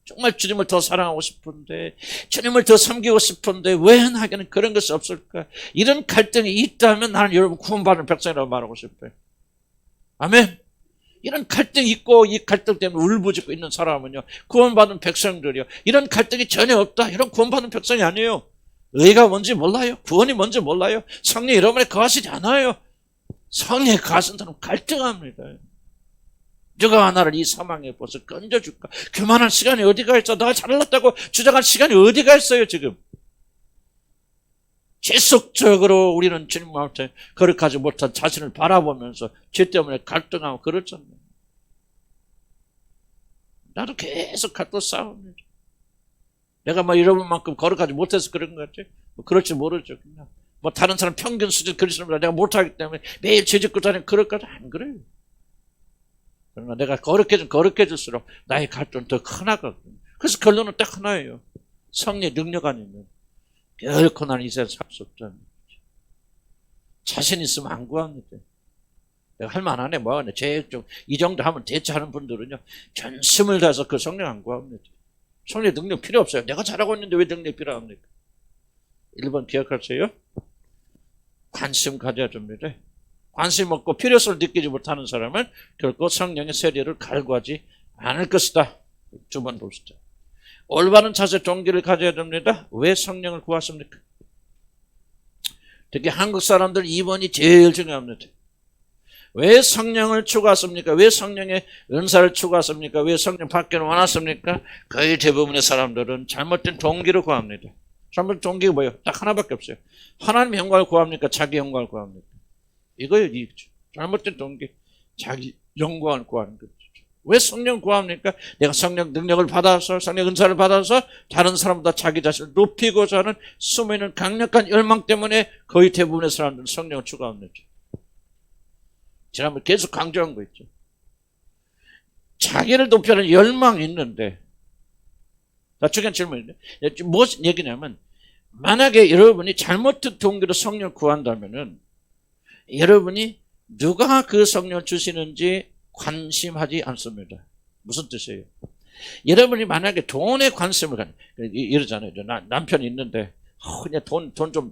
정말 주님을 더 사랑하고 싶은데 주님을 더 섬기고 싶은데 왜 나에게는 그런 것이 없을까? 이런 갈등이 있다면 나는 여러분 구원받은 백성이라고 말하고 싶어요. 아멘. 이런 갈등이 있고 이 갈등 때문에 울부짖고 있는 사람은요 구원받은 백성들이요. 이런 갈등이 전혀 없다. 이런 구원받은 백성이 아니에요. 의가 뭔지 몰라요. 구원이 뭔지 몰라요. 성령이 여러분에 거하시지 않아요. 성령에 가신 사람 갈등합니다. 누가 나를 이 사망에 벌써 건져줄까? 그만한 시간이 어디가 있어? 내가 잘났다고 주장할 시간이 어디가 있어요 지금? 지속적으로 우리는 주님 앞에 거룩하지 못한 자신을 바라보면서 죄 때문에 갈등하고 그렇잖아요. 나도 계속 갈등 싸웁니다. 내가 여러분만큼 거룩하지 못해서 그런 것 같아요? 그럴지 모르죠. 그냥. 다른 사람 평균 수준 그리스도보다 내가 못하기 때문에 매일 죄짓고 다니는 그럴까도 안 그래요. 그러나 내가 거룩해질수록 나의 갈등은 더 크나거든요. 그래서 결론은 딱 하나예요. 성령의 능력 아니면 결코 나는 이 세상에 살 수 없다는 거죠. 자신 있으면 안 구합니다. 내가 할 만하네 뭐하네 이 정도 하면 대처하는 분들은요 전심을 다해서 그 성령 안 구합니다. 성령의 능력 필요 없어요. 내가 잘하고 있는데 왜 능력이 필요합니까? 1번 기억하세요. 관심 가져야 됩니다. 관심 없고 필요성을 느끼지 못하는 사람은 결코 성령의 세례를 갈구하지 않을 것이다. 2번 봅시다. 올바른 자세 동기를 가져야 됩니다. 왜 성령을 구하십니까? 특히 한국 사람들 2번이 제일 중요합니다. 왜 성령을 추구하십니까? 왜 성령의 은사를 추구하십니까? 왜 성령 받기를 원하십니까? 거의 대부분의 사람들은 잘못된 동기를 구합니다. 잘못된 동기가 뭐예요? 딱 하나밖에 없어요. 하나님의 영광을 구합니까? 자기 영광을 구합니까? 이거예요. 잘못된 동기. 자기 영광을 구하는 거죠. 왜 성령 구합니까? 내가 성령 능력을 받아서, 성령 은사를 받아서 다른 사람보다 자기 자신을 높이고자 하는 숨어있는 강력한 열망 때문에 거의 대부분의 사람들은 성령을 추구합니다. 지난번에 계속 강조한 거 있죠. 자기를 높이려는 열망이 있는데, 자, 중요한 질문인데, 무슨 얘기냐면, 만약에 여러분이 잘못된 동기로 성령을 구한다면은, 여러분이 누가 그 성령을 주시는지 관심하지 않습니다. 무슨 뜻이에요? 여러분이 만약에 돈에 관심을 갖는, 이러잖아요. 남편이 있는데, 그냥 돈 좀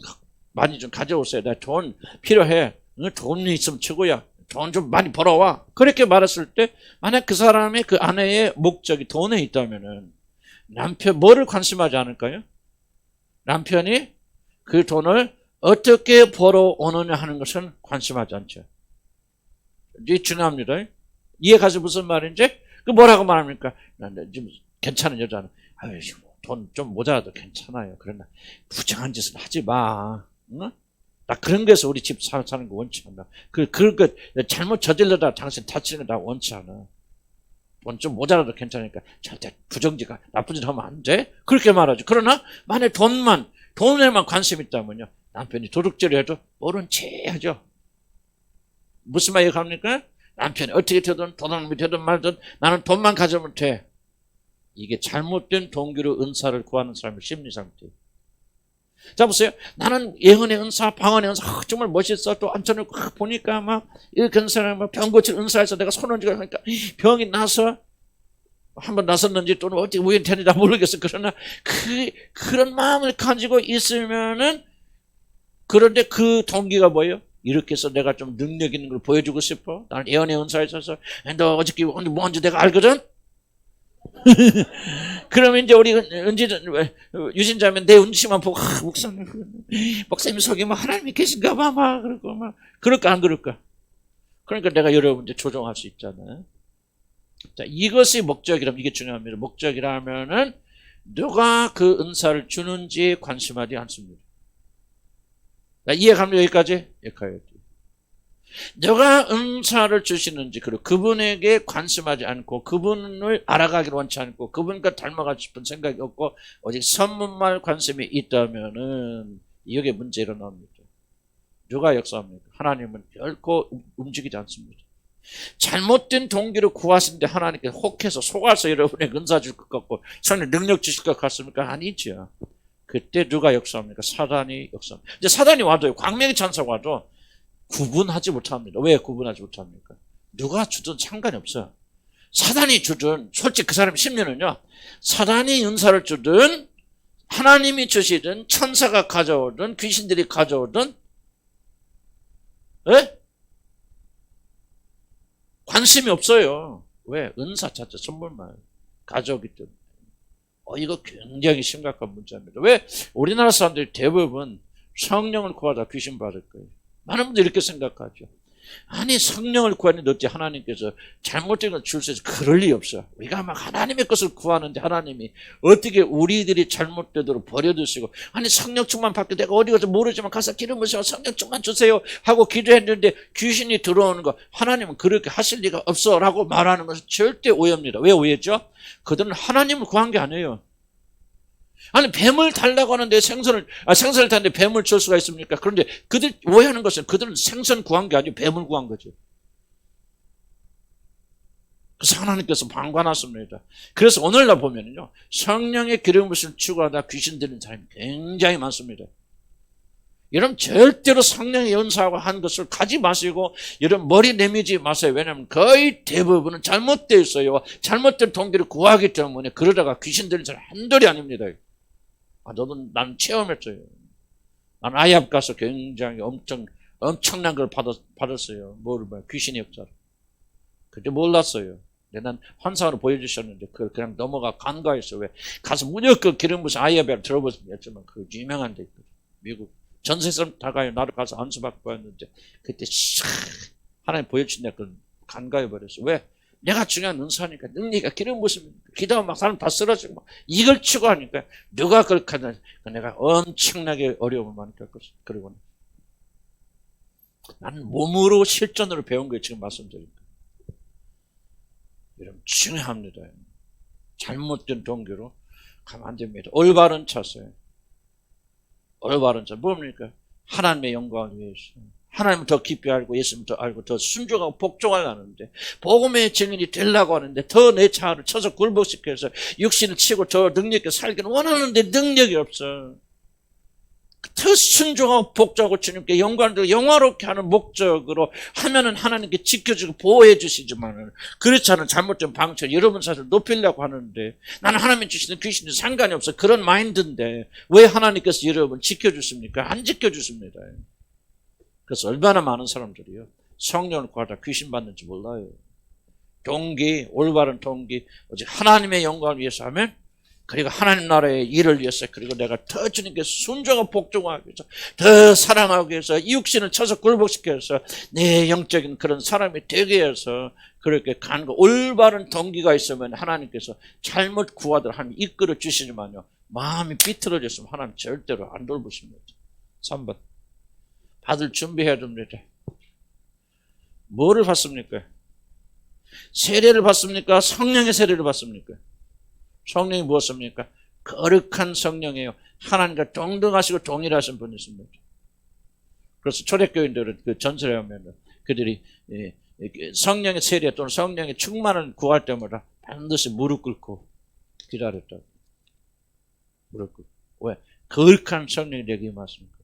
많이 좀 가져오세요. 나 돈 필요해. 돈이 있으면 최고야. 돈 좀 많이 벌어와. 그렇게 말했을 때, 만약 그 사람의 그 아내의 목적이 돈에 있다면은, 남편, 뭐를 관심하지 않을까요? 남편이 그 돈을 어떻게 벌어오느냐 하는 것은 관심하지 않죠. 이게 중요합니다. 이해가서 무슨 말인지? 그 뭐라고 말합니까? 지금 괜찮은 여자는, 돈 좀 모자라도 괜찮아요. 그러나, 부정한 짓은 하지 마. 응? 나 그런 거에서 우리 집 사는 거 원치 않아. 그거 잘못 저질러다 당신 다치는 거 나 원치 않아. 돈 좀 모자라도 괜찮으니까 절대 부정지가 나쁜 짓 하면 안 돼. 그렇게 말하죠. 그러나 만약 돈에만 관심이 있다면요. 남편이 도둑질을 해도 모른 채 하죠. 무슨 말 얘기합니까? 남편이 어떻게 되든 도둑이 되든 말든 나는 돈만 가져오면 돼. 이게 잘못된 동기로 은사를 구하는 사람의 심리 상태예요. 자, 보세요. 나는 예언의 은사, 방언의 은사, 정말 멋있어. 또 안전을 보니까 막, 이렇게 사람, 병 고칠 은사에서 내가 손을 쥐고 하니까 병이 나서, 한번 나섰는지 또는 어떻게 우연히 되는지 모르겠어. 그러나, 그런 마음을 가지고 있으면은, 그런데 그 동기가 뭐예요? 이렇게 해서 내가 좀 능력 있는 걸 보여주고 싶어. 나는 예언의 은사에 있어서, 너 어저께 뭔지 내가 알거든? 그러면 이제 우리 유진자면 내 운치만 보고 목사님 속에 뭐 하나님이 계신가 봐 막 그러고 막 그럴까 안 그럴까? 그러니까 내가 여러분 이제 조정할 수 있잖아요. 자, 이것이 목적이라면 이게 중요합니다. 목적이라면은 누가 그 은사를 주는지 관심하지 않습니다. 자, 이해갑니까? 여기까지? 여기까지. 누가 은사를 주시는지 그리고 그분에게 관심하지 않고 그분을 알아가기를 원치 않고 그분과 닮아가고 싶은 생각이 없고 오직 선문만 관심이 있다면은 이게 문제 일어납니다. 누가 역사합니까? 하나님은 결코 움직이지 않습니다. 잘못된 동기로 구하시는데 하나님께서 혹해서 속아서 여러분에게 은사 줄 것 같고 성령 능력 주실 것 같습니까? 아니죠. 그때 누가 역사합니까? 사단이 역사합니다. 이제 사단이 와도요. 광명의 천사가 와도 구분하지 못합니다. 왜 구분하지 못합니까? 누가 주든 상관이 없어요. 사단이 주든 솔직히 그 사람 심리는요. 사단이 은사를 주든 하나님이 주시든 천사가 가져오든 귀신들이 가져오든 에? 관심이 없어요. 왜? 은사 자체 선물만 가져오기 때문에. 이거 굉장히 심각한 문제입니다. 왜? 우리나라 사람들이 대부분 성령을 구하다 귀신 받을 거예요. 많은 분들이 이렇게 생각하죠. 아니 성령을 구하는데 어찌 하나님께서 잘못된 걸 줄 수 있어? 그럴 리 없어. 우리가 막 하나님의 것을 구하는데 하나님이 어떻게 우리들이 잘못되도록 버려두시고 아니 성령 충만 받게 내가 어디 가서 모르지만 가서 기름 부으시고 성령 충만 주세요 하고 기도했는데 귀신이 들어오는 거 하나님은 그렇게 하실 리가 없어 라고 말하는 것은 절대 오해입니다. 왜 오해죠? 그들은 하나님을 구한 게 아니에요. 아니 뱀을 달라고 하는데 생선을 타는데 뱀을 줄 수가 있습니까? 그런데 그들 오해하는 것은 그들은 생선 구한 게 아니고 뱀을 구한 거죠. 그래서 하나님께서 방관하십니다. 그래서 오늘날 보면요 성령의 기름 부으심을 추구하다 귀신 들리는 사람이 굉장히 많습니다. 여러분 절대로 성령의 은사하고 한 것을 가지 마시고 여러분 머리 내미지 마세요. 왜냐하면 거의 대부분은 잘못되어 있어요. 잘못된 동기를 구하기 때문에 그러다가 귀신 들리는 사람 한둘이 아닙니다. 나는 체험했어요. 난 아이합 가서 굉장히 엄청난 걸 받았어요. 뭐를 봐요? 귀신의 역사를. 그때 몰랐어요. 근데 난 환상으로 보여주셨는데 그냥 넘어가 간과했어요. 왜? 가서 무조건 기름 부으신 아이합을 들어보시면 했지만 그 유명한 데 있거든요. 미국. 전세 사람 다 가요. 나도 가서 안수받고 왔는데 그때 하나님 보여주신다 그걸 간과해버렸어요. 왜? 내가 중요한 은사니까 능력이가 기름 부으시면 기도하면 막 사람 다 쓰러지고 막 이걸 추구하니까 누가 그렇게 하냐 내가 엄청나게 어려움을 많이 겪었어요. 그리고 나는 몸으로 실전으로 배운 거예요. 지금 말씀드린 거. 여러분 중요합니다. 잘못된 동기로 가면 안 됩니다. 올바른 차세요. 올바른 차 뭡니까? 하나님의 영광을 위해서. 하나님을 더 깊이 알고 예수님을 더 알고 더 순종하고 복종하려 하는데, 복음의 증인이 되려고 하는데 더 내 차를 쳐서 굴복시켜서 육신을 치고 더 능력 있게 살기는 원하는데 능력이 없어. 더 순종하고 복종하고 주님께 영광을 영화롭게 하는 목적으로 하면은 하나님께 지켜주고 보호해 주시지만은, 그렇지 않은 잘못된 방처 여러분 사실 높이려고 하는데, 나는 하나님 주시는 귀신이 상관이 없어, 그런 마인드인데 왜 하나님께서 여러분 지켜주십니까? 안 지켜주십니다. 그래서 얼마나 많은 사람들이요 성령을 구하다 귀신 받는지 몰라요. 동기, 올바른 동기, 오직 하나님의 영광을 위해서 하면, 그리고 하나님 나라의 일을 위해서, 그리고 내가 더 주님께 순종하고 복종하기 위해서, 더 사랑하기 위해서, 이 육신을 쳐서 굴복시켜서 내 영적인 그런 사람이 되게 해서 그렇게 가는 거, 올바른 동기가 있으면 하나님께서 잘못 구하도록 하나님 이끌어 주시지만요, 마음이 비틀어졌으면 하나님 절대로 안 돌보십니다. 3번 받을 준비해야 됩니다. 뭐를 받습니까? 세례를 받습니까? 성령의 세례를 받습니까? 성령이 무엇입니까? 거룩한 성령이에요. 하나님과 동등하시고 동일하신 분이십니다. 그래서 초대교인들은 그 전설에 보면 그들이 성령의 세례 또는 성령의 충만을 구할 때마다 반드시 무릎 꿇고 기다렸다고. 무릎 꿇고. 왜? 거룩한 성령이 내게 임하십니까?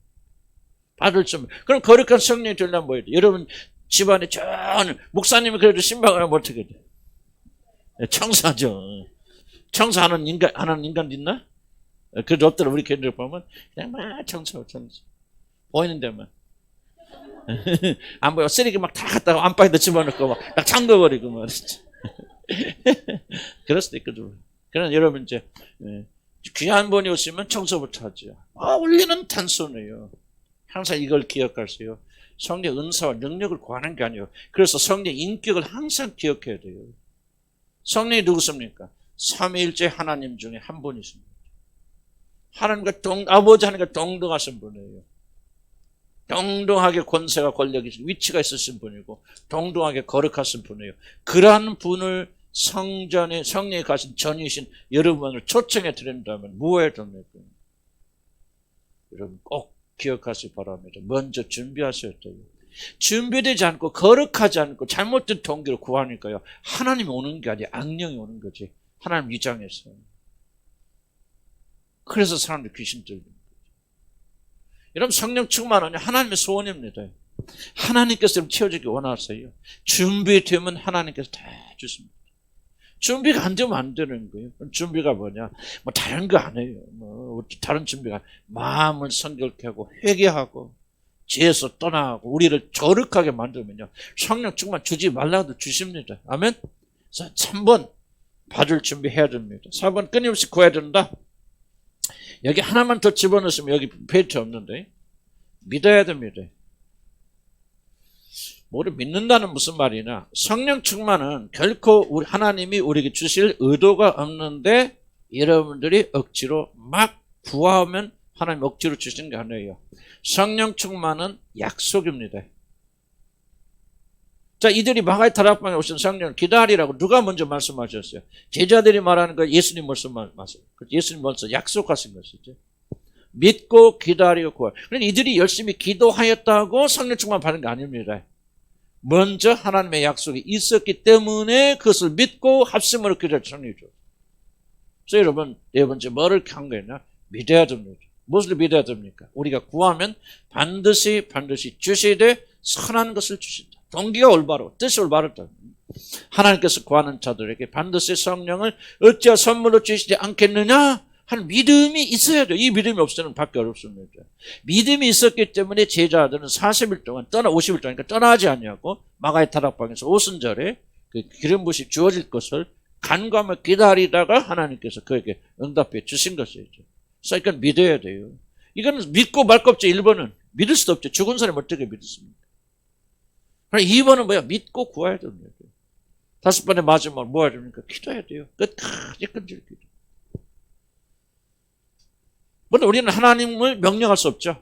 받을 줄. 그럼 거룩한 성령이 되려면 뭐예요? 여러분 집안에 전 목사님이 그래도 신방을 하면 어떻게 돼? 청소하죠. 청소하는 인간 있나? 그래도 없더라. 우리 교인들 보면 그냥 막 청소. 보이는 데만. 안 보여. 쓰레기 막 다 갖다가 안방에다 집어넣고 막 잠궈버리고 말이지. 그럴 수도 있거든. 그러나 여러분 이제 귀한 분이 오시면 청소부터 하죠. 우리는 단순해요. 항상 이걸 기억하세요. 성령 은사와 능력을 구하는 게 아니에요. 그래서 성령 인격을 항상 기억해야 돼요. 성령이 누구십니까? 삼위일체 하나님 중에 한 분이십니다. 하나님과 아버지 하나님과 동등하신 분이에요. 동등하게 권세가 권력이 위치가 있으신 분이고 동등하게 거룩하신 분이에요. 그러한 분을 성령에 가신 전이신 여러분을 초청해 드린다면 무엇에 됩니까? 여러분 꼭 기억하시기 바랍니다. 먼저 준비하셔야 돼요. 준비되지 않고 거룩하지 않고 잘못된 동기를 구하니까요, 하나님이 오는 게 아니라 악령이 오는 거지. 하나님 위장해서. 그래서 사람들이 귀신 들리는 거죠. 여러분 성령 충만은 하나님의 소원입니다. 하나님께서 채워주기 원하세요. 준비되면 하나님께서 다 주십니다. 준비가 안 되면 안 되는 거예요. 준비가 뭐냐? 다른 거 안 해요. 다른 준비가 마음을 성결케 하고 회개하고 죄에서 떠나고 우리를 거룩하게 만들면요, 성령 충만 주지 말라도 주십니다. 아멘. 3번 받을 준비해야 됩니다. 4번 끊임없이 구해야 된다. 여기 하나만 더 집어넣으시면 여기 페이지 없는데 믿어야 됩니다. 뭐를 믿는다는 무슨 말이냐? 성령 충만은 결코 하나님이 우리에게 주실 의도가 없는데 여러분들이 억지로 막 구하면 하나님 억지로 주시는 게 아니에요. 성령 충만은 약속입니다. 자, 이들이 마가의 다락방에 오신 성령을 기다리라고 누가 먼저 말씀하셨어요? 제자들이 말하는 거 예수님 말씀. 예수님 벌써 약속하신 것이죠. 믿고 기다리고 구할. 그러니까 이들이 열심히 기도하였다고 성령 충만 받는 게 아닙니다. 먼저 하나님의 약속이 있었기 때문에 그것을 믿고 합심으로 기도할 성령이 줘. 그래서 여러분 네 번째 뭐를 한 거냐? 믿어야 됩니다. 무엇을 믿어야 됩니까? 우리가 구하면 반드시 주시되 선한 것을 주신다. 동기가 올바로 뜻이 올바르다. 하나님께서 구하는 자들에게 반드시 성령을 어찌하여 선물로 주시지 않겠느냐 하는 믿음이 있어야 돼요. 이 믿음이 없으면 받기 어렵습니다. 믿음이 있었기 때문에 제자들은 40일 동안 50일 동안 떠나지 않냐고 마가의 다락방에서 오순절에 그 기름붓이 주어질 것을 간과하며 기다리다가 하나님께서 그에게 응답해 주신 것이죠. 그러니까 믿어야 돼요. 이거는 믿고 말 거 없죠. 1번은 믿을 수도 없죠. 죽은 사람이 어떻게 믿습니까? 2번은 뭐야? 믿고 구해야 됩니다. 5번의 마지막으로 뭐 해야 됩니까? 기도해야 돼요. 끝까지 끈질 기도. 물론 우리는 하나님을 명령할 수 없죠.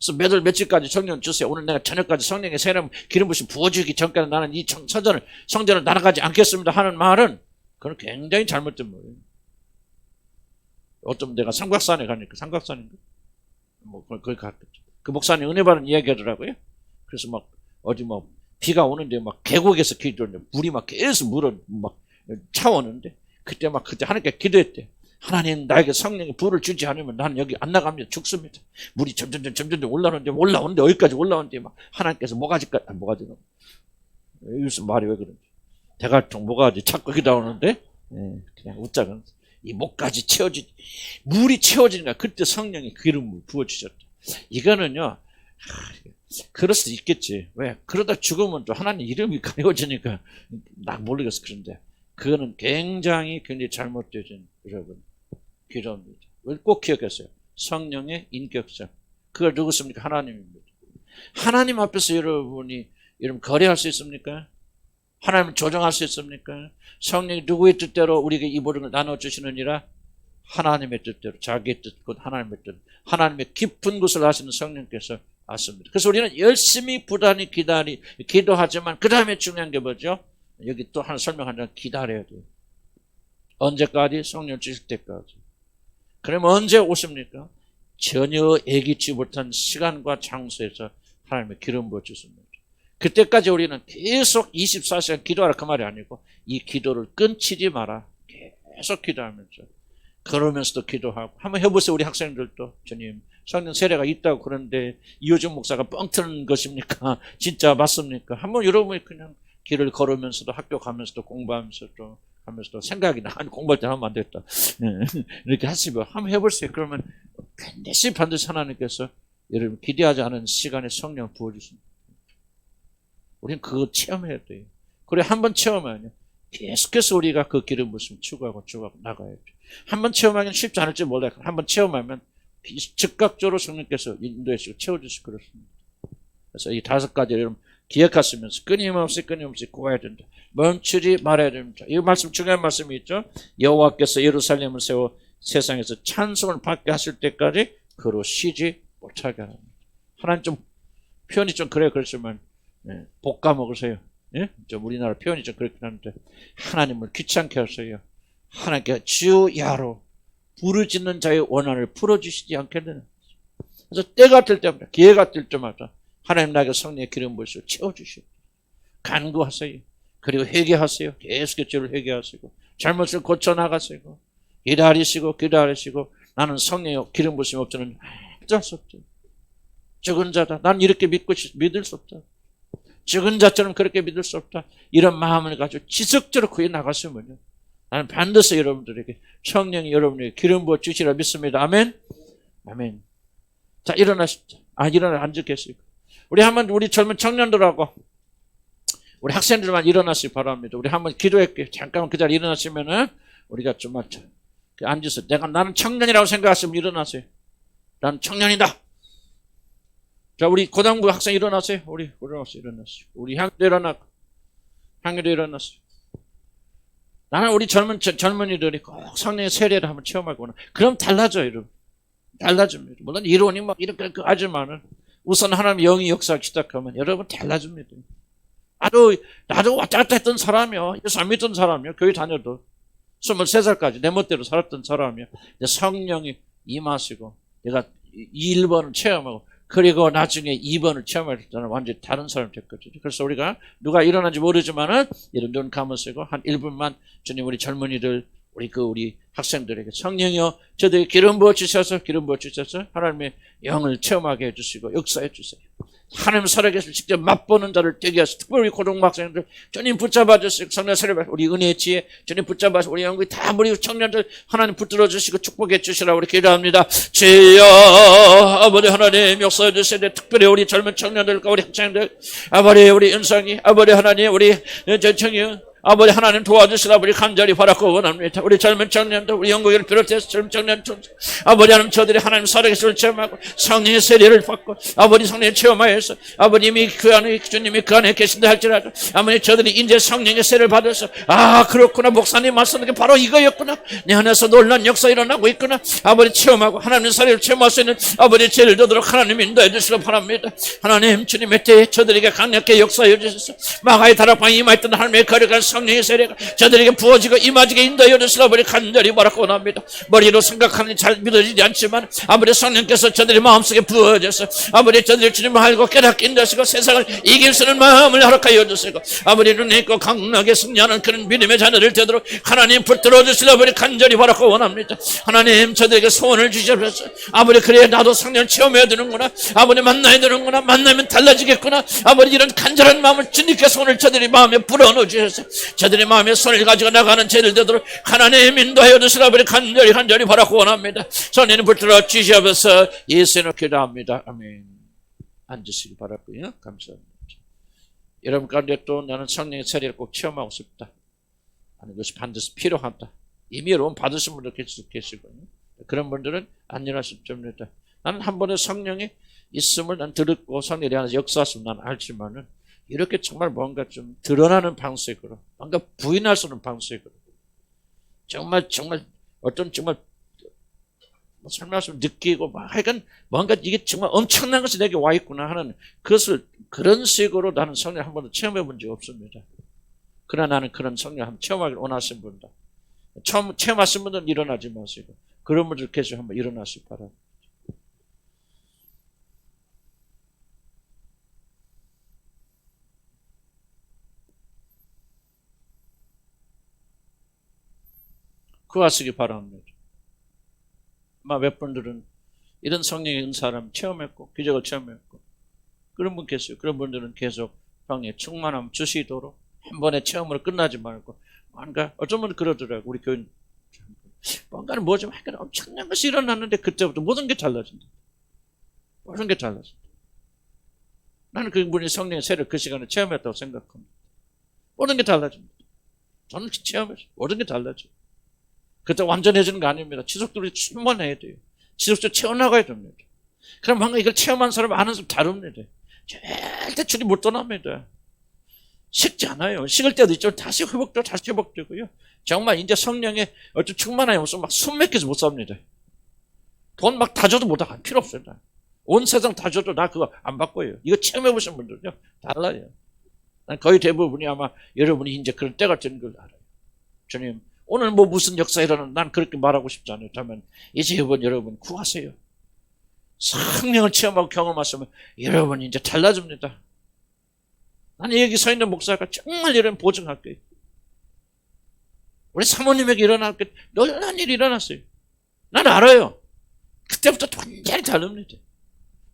그래서 몇월 며칠까지 성령 주세요. 오늘 내가 저녁까지 성령의 세례 기름 부심 부어주기 전까지 나는 이 성전을 날아가지 않겠습니다 하는 말은 그건 굉장히 잘못된 말이에요. 어쩌면 내가 삼각산에 가니까 삼각산인가? 뭐 거기 갔겠죠. 그 목사님 은혜 받은 이야기 하더라고요. 그래서 막 어디 막 비가 오는데 막 계곡에서 기도했는데 물이 막 계속 막 차오는데 그때 하나님께 기도했대. 하나님 나에게 성령의 불을 주지 않으면 나는 여기 안 나갑니다. 죽습니다. 물이 점점 올라오는데 어디까지 올라오는데 막 하나님께서 모가지가 여기서 말이 왜 그런지 대갈통 모가지 자꾸 기도하는데 그냥 웃자는 이 목까지 물이 채워지니까 그때 성령의 기름을 부어주셨다. 이거는요 그럴 수도 있겠지. 왜? 그러다 죽으면 또 하나님 이름이 가려지니까 나 모르겠어. 그런데 그거는 굉장히 잘못되진 여러분 기도입니다. 꼭 기억하세요. 성령의 인격성. 그걸 누구십니까? 하나님입니다. 하나님 앞에서 여러분 거래할 수 있습니까? 하나님을 조정할 수 있습니까? 성령이 누구의 뜻대로 우리에게 이 모든 걸 나눠주시느니라? 하나님의 뜻대로, 자기의 뜻, 곧 하나님의 뜻, 하나님의 깊은 것을 아시는 성령께서 아십니다. 그래서 우리는 열심히 부단히 기도하지만 그 다음에 중요한 게 뭐죠? 여기 또 하나 설명하자면 기다려야 돼요. 언제까지? 성령 주실 때까지. 그러면 언제 오십니까? 전혀 예기치 못한 시간과 장소에서 하나님의 기름 부어주십니다. 그때까지 우리는 계속 24시간 기도하라 그 말이 아니고 이 기도를 끊치지 마라. 계속 기도하면서 그러면서도 기도하고 한번 해보세요. 우리 학생들도 주님 성령 세례가 있다고 그러는데 이호정 목사가 뻥 트는 것입니까? 진짜 맞습니까? 한번 여러분이 그냥 길을 걸으면서도 학교 가면서도 공부하면서도 하면서도 생각이 나. 아니 공부할 때 하면 안 되겠다. 이렇게 하시고 한번 해보세요. 그러면 반드시 하나님께서 여러분 기대하지 않은 시간에 성령을 부어주십니다. 우리는 그거 체험해야 돼요. 그래 한번 체험하면 계속해서 우리가 그 기름 부으심을 추구하고 나가야죠. 한번 체험하기는 쉽지 않을지 몰라요. 한번 체험하면 즉각적으로 성령께서 인도해주시고 채워주시고 그렇습니다. 그래서 이 5가지 여러분 기억하시면서 끊임없이 구해야 된다. 멈추지 말아야 됩니다. 이 말씀 중요한 말씀이 있죠. 여호와께서 예루살렘을 세워 세상에서 찬송을 받게 하실 때까지 그로 쉬지 못하게 합니다. 하나님 좀 표현이 좀 그렇지만 볶아 먹으세요. 좀 우리나라 표현이 좀 그렇긴 한데 하나님을 귀찮게 하세요. 하나님께 주야로 부르짖는 자의 원한을 풀어주시지 않겠느냐. 그래서 때가 될 때마다 기회가 될 때마다 하나님 나에게 성령의 기름 부으시고 채워주시고 간구하세요. 그리고 회개하세요. 계속 죄를 회개하시고 잘못을 고쳐나가시고 기다리시고 나는 성령의 기름 부으심 없이는 어쩔 수 없죠. 죽은 자다. 난 이렇게 믿을 수 없다. 죽은 자처럼 그렇게 믿을 수 없다. 이런 마음을 가지고 지속적으로 구해 나가시면요. 나는 반드시 여러분들에게 성령이 여러분에게 기름 부어 주시라 믿습니다. 아멘. 아멘. 자 일어나십시오. 일어나 앉아 계시고 우리 젊은 청년들하고 우리 학생들만 일어나시기 바랍니다. 우리 한번 기도할게요. 잠깐만 그 자리에 일어나시면은 우리가 좀 앉아서 나는 청년이라고 생각하시면 일어나세요. 나는 청년이다. 자, 우리 고등부 학생 일어나세요. 우리 우리 향도 일어나세요. 나는 우리 젊은이들이 꼭 성령의 세례를 한번 체험하거나 그럼 달라져요, 여러분. 달라집니다. 물론 이론이 막 이렇게 하지만은 우선 하나님 영이 역사하기 시작하면 여러분 달라집니다. 나도 왔다 갔다 했던 사람이요. 예수 안 믿던 사람이요. 교회 다녀도 23살까지 내 멋대로 살았던 사람이요. 성령이 임하시고 내가 1번을 체험하고 그리고 나중에 2번을 체험할 때는 완전히 다른 사람이 됐거든요. 그래서 우리가 누가 일어난지 모르지만은 이런 눈 감으시고 한 1분만 주님 우리 젊은이들 우리 학생들에게 성령이여 저들에게 기름 부어 주셔서 하나님의 영을 체험하게 해주시고 역사해 주세요. 하나님 살아계실 직접 맛보는 자를 되게 하시고 특별히 우리 고등부 학생들 주님 붙잡아 주시고 성령 세례 우리 은혜의 지혜 주님 붙잡아 주시고 우리 영국이 다 우리 청년들 하나님 붙들어 주시고 축복해 주시라고 우리 기도합니다. 주여 아버지 하나님 역사해 주시되 특별히 우리 젊은 청년들과 우리 학생들 아버지 우리 은성이 아버지 하나님 우리 정청이 아버지 하나님 도와주시라 아버지 간절히 바라고 원합니다. 우리 젊은 청년들, 우리 영국을 비롯해서 젊은 청년들, 아버지 하나님 저들이 하나님 살아계심을 체험하고 성령의 세례를 받고 아버지 성령의 체험하여서 아버님이 그 안에 주님이 그 안에 계신다 할지라도 아버지 저들이 이제 성령의 세례를 받아서 아 그렇구나 목사님 말씀하신 게 바로 이거였구나 내 안에서 놀란 역사 일어나고 있구나 아버지 체험하고 하나님의 세례를 체험할 수 있는 아버지 죄를 되도록 하나님 인도해 주시기 바랍니다. 하나님 주님의 때에 저들에게 강력하게 역사해 주셔서 마가의 다락방에 임하였던 하나님의 거룩한 성령의 세례가 저들에게 부어지고 임하지게 인도하여 주시라 아버지 간절히 바라고 원합니다. 머리로 생각하니 잘 믿어지지 않지만 아버지 성령께서 저들의 마음속에 부어져서 아버지 저들이 주님을 알고 깨닫게 인도하시고 세상을 이길 수 있는 마음을 허락하여 주시고 아버지 눈에 있고 강력하게 승리하는 그런 믿음의 자녀들 되도록 하나님 붙들어 주시라 아버지 간절히 바라고 원합니다. 하나님 저들에게 소원을 주셔서 아버지 그래 나도 성령 체험해야 되는구나 아버지 만나야 되는구나 만나면 달라지겠구나 아버지 이런 간절한 마음을 주님께서 오늘 저들의 마음에 불어넣어 주셔서 저들의 마음에 손을 가지고 나가는 죄를 되도록 하나님 인도하여 주시라 아버지 간절히 바라고 원합니다. 손에는 붙들어 주시옵소서 예수로 기도합니다. 아멘. 앉으시기 바라고요. 감사합니다. 여러분 가운데 또 나는 성령의 세례를 꼭 체험하고 싶다 하는 것이 반드시 필요하다. 이미 여러분 받으신 분들 계시고요. 그런 분들은 안일하실 점입니다. 나는 한 번에 성령이 있음을 난 들었고 성령에 대한 역사였으면 난 알지만은 이렇게 정말 뭔가 좀 드러나는 방식으로 뭔가 부인할 수 없는 방식으로 정말 어떤 정말 설명하시면 느끼고 하여간 뭔가 이게 정말 엄청난 것이 내게 와 있구나 하는 그것을 그런 식으로 나는 성령 한 번도 체험해 본 적이 없습니다. 그러나 나는 그런 성령 한번 체험하기를 원하신 분다. 처음 체험하신 분들은 일어나지 마시고 그런 분들 계속 한번 일어나시기 바랍니다. 구하시기 바랍니다. 몇 분들은 이런 성령의 은사를 체험했고 기적을 체험했고 그런 분 계세요. 그런 분들은 계속 성령의 충만함 주시도록 한 번의 체험으로 끝나지 말고 뭔가 어떤 분은 그러더라고요. 우리 교인 뭔가는 뭐지 하여간 엄청난 것이 일어났는데 그때부터 모든 게 달라진다. 모든 게 달라진다. 나는 그분이 성령의 세례를 그 시간에 체험했다고 생각합니다. 모든 게 달라집니다. 저는 체험했어요. 모든 게 달라져요. 그때 완전해지는 거 아닙니다. 지속적으로 충만해야 돼요. 지속적으로 채워나가야 됩니다. 그럼 뭔가 이걸 체험한 사람 아는 사람 다릅니다. 절대 줄이 못 떠납니다. 식지 않아요. 식을 때도 있죠. 다시 회복되고요. 정말 이제 성령의 어떤 충만함이 없으면 막 숨 막혀서 못 삽니다. 돈 막 다 줘도 못 하고 필요 없어요. 온 세상 다 줘도 나 그거 안 바꿔요. 이거 체험해 보신 분들은요. 달라요. 난 거의 대부분이 아마 여러분이 이제 그런 때가 되는 걸 알아요. 주님 오늘 뭐 무슨 역사 일어나는 난 그렇게 말하고 싶지 않아요. 다만 이제 여러분 구하세요. 성령을 체험하고 경험하시면 여러분 이제 달라집니다. 나는 여기 서 있는 목사가 정말 이런 보증할게요. 우리 사모님에게 일어날 게 놀라운 일이 일어났어요. 난 알아요. 그때부터 완전히 다릅니다.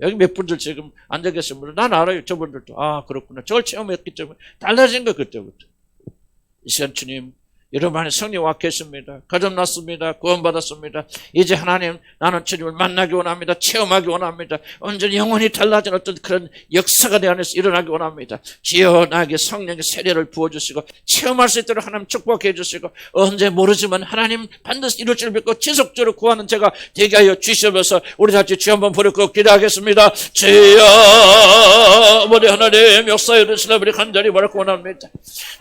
여기 몇 분들 지금 앉아 계신 분들 난 알아요. 저분들도 아 그렇구나. 저걸 체험했기 때문에 달라진 거 그때부터. 이 시간 주님 여러분 안에 성령 와 계십니다. 거듭났습니다. 구원받았습니다. 이제 하나님 나는 주님을 만나기 원합니다. 체험하기 원합니다. 언제나 영원히 달라진 어떤 그런 역사가 내 안에서 일어나기 원합니다. 주여 나에게 성령의 세례를 부어주시고 체험할 수 있도록 하나님 축복해 주시고 언제 모르지만 하나님 반드시 이룰 줄 믿고 지속적으로 구하는 제가 되게 하여 주시옵소서. 우리 같이 주 한번 부르고 기도하겠습니다. 주여 우리 하나님 역사에 주시라 우리 간절히 바라고 원합니다.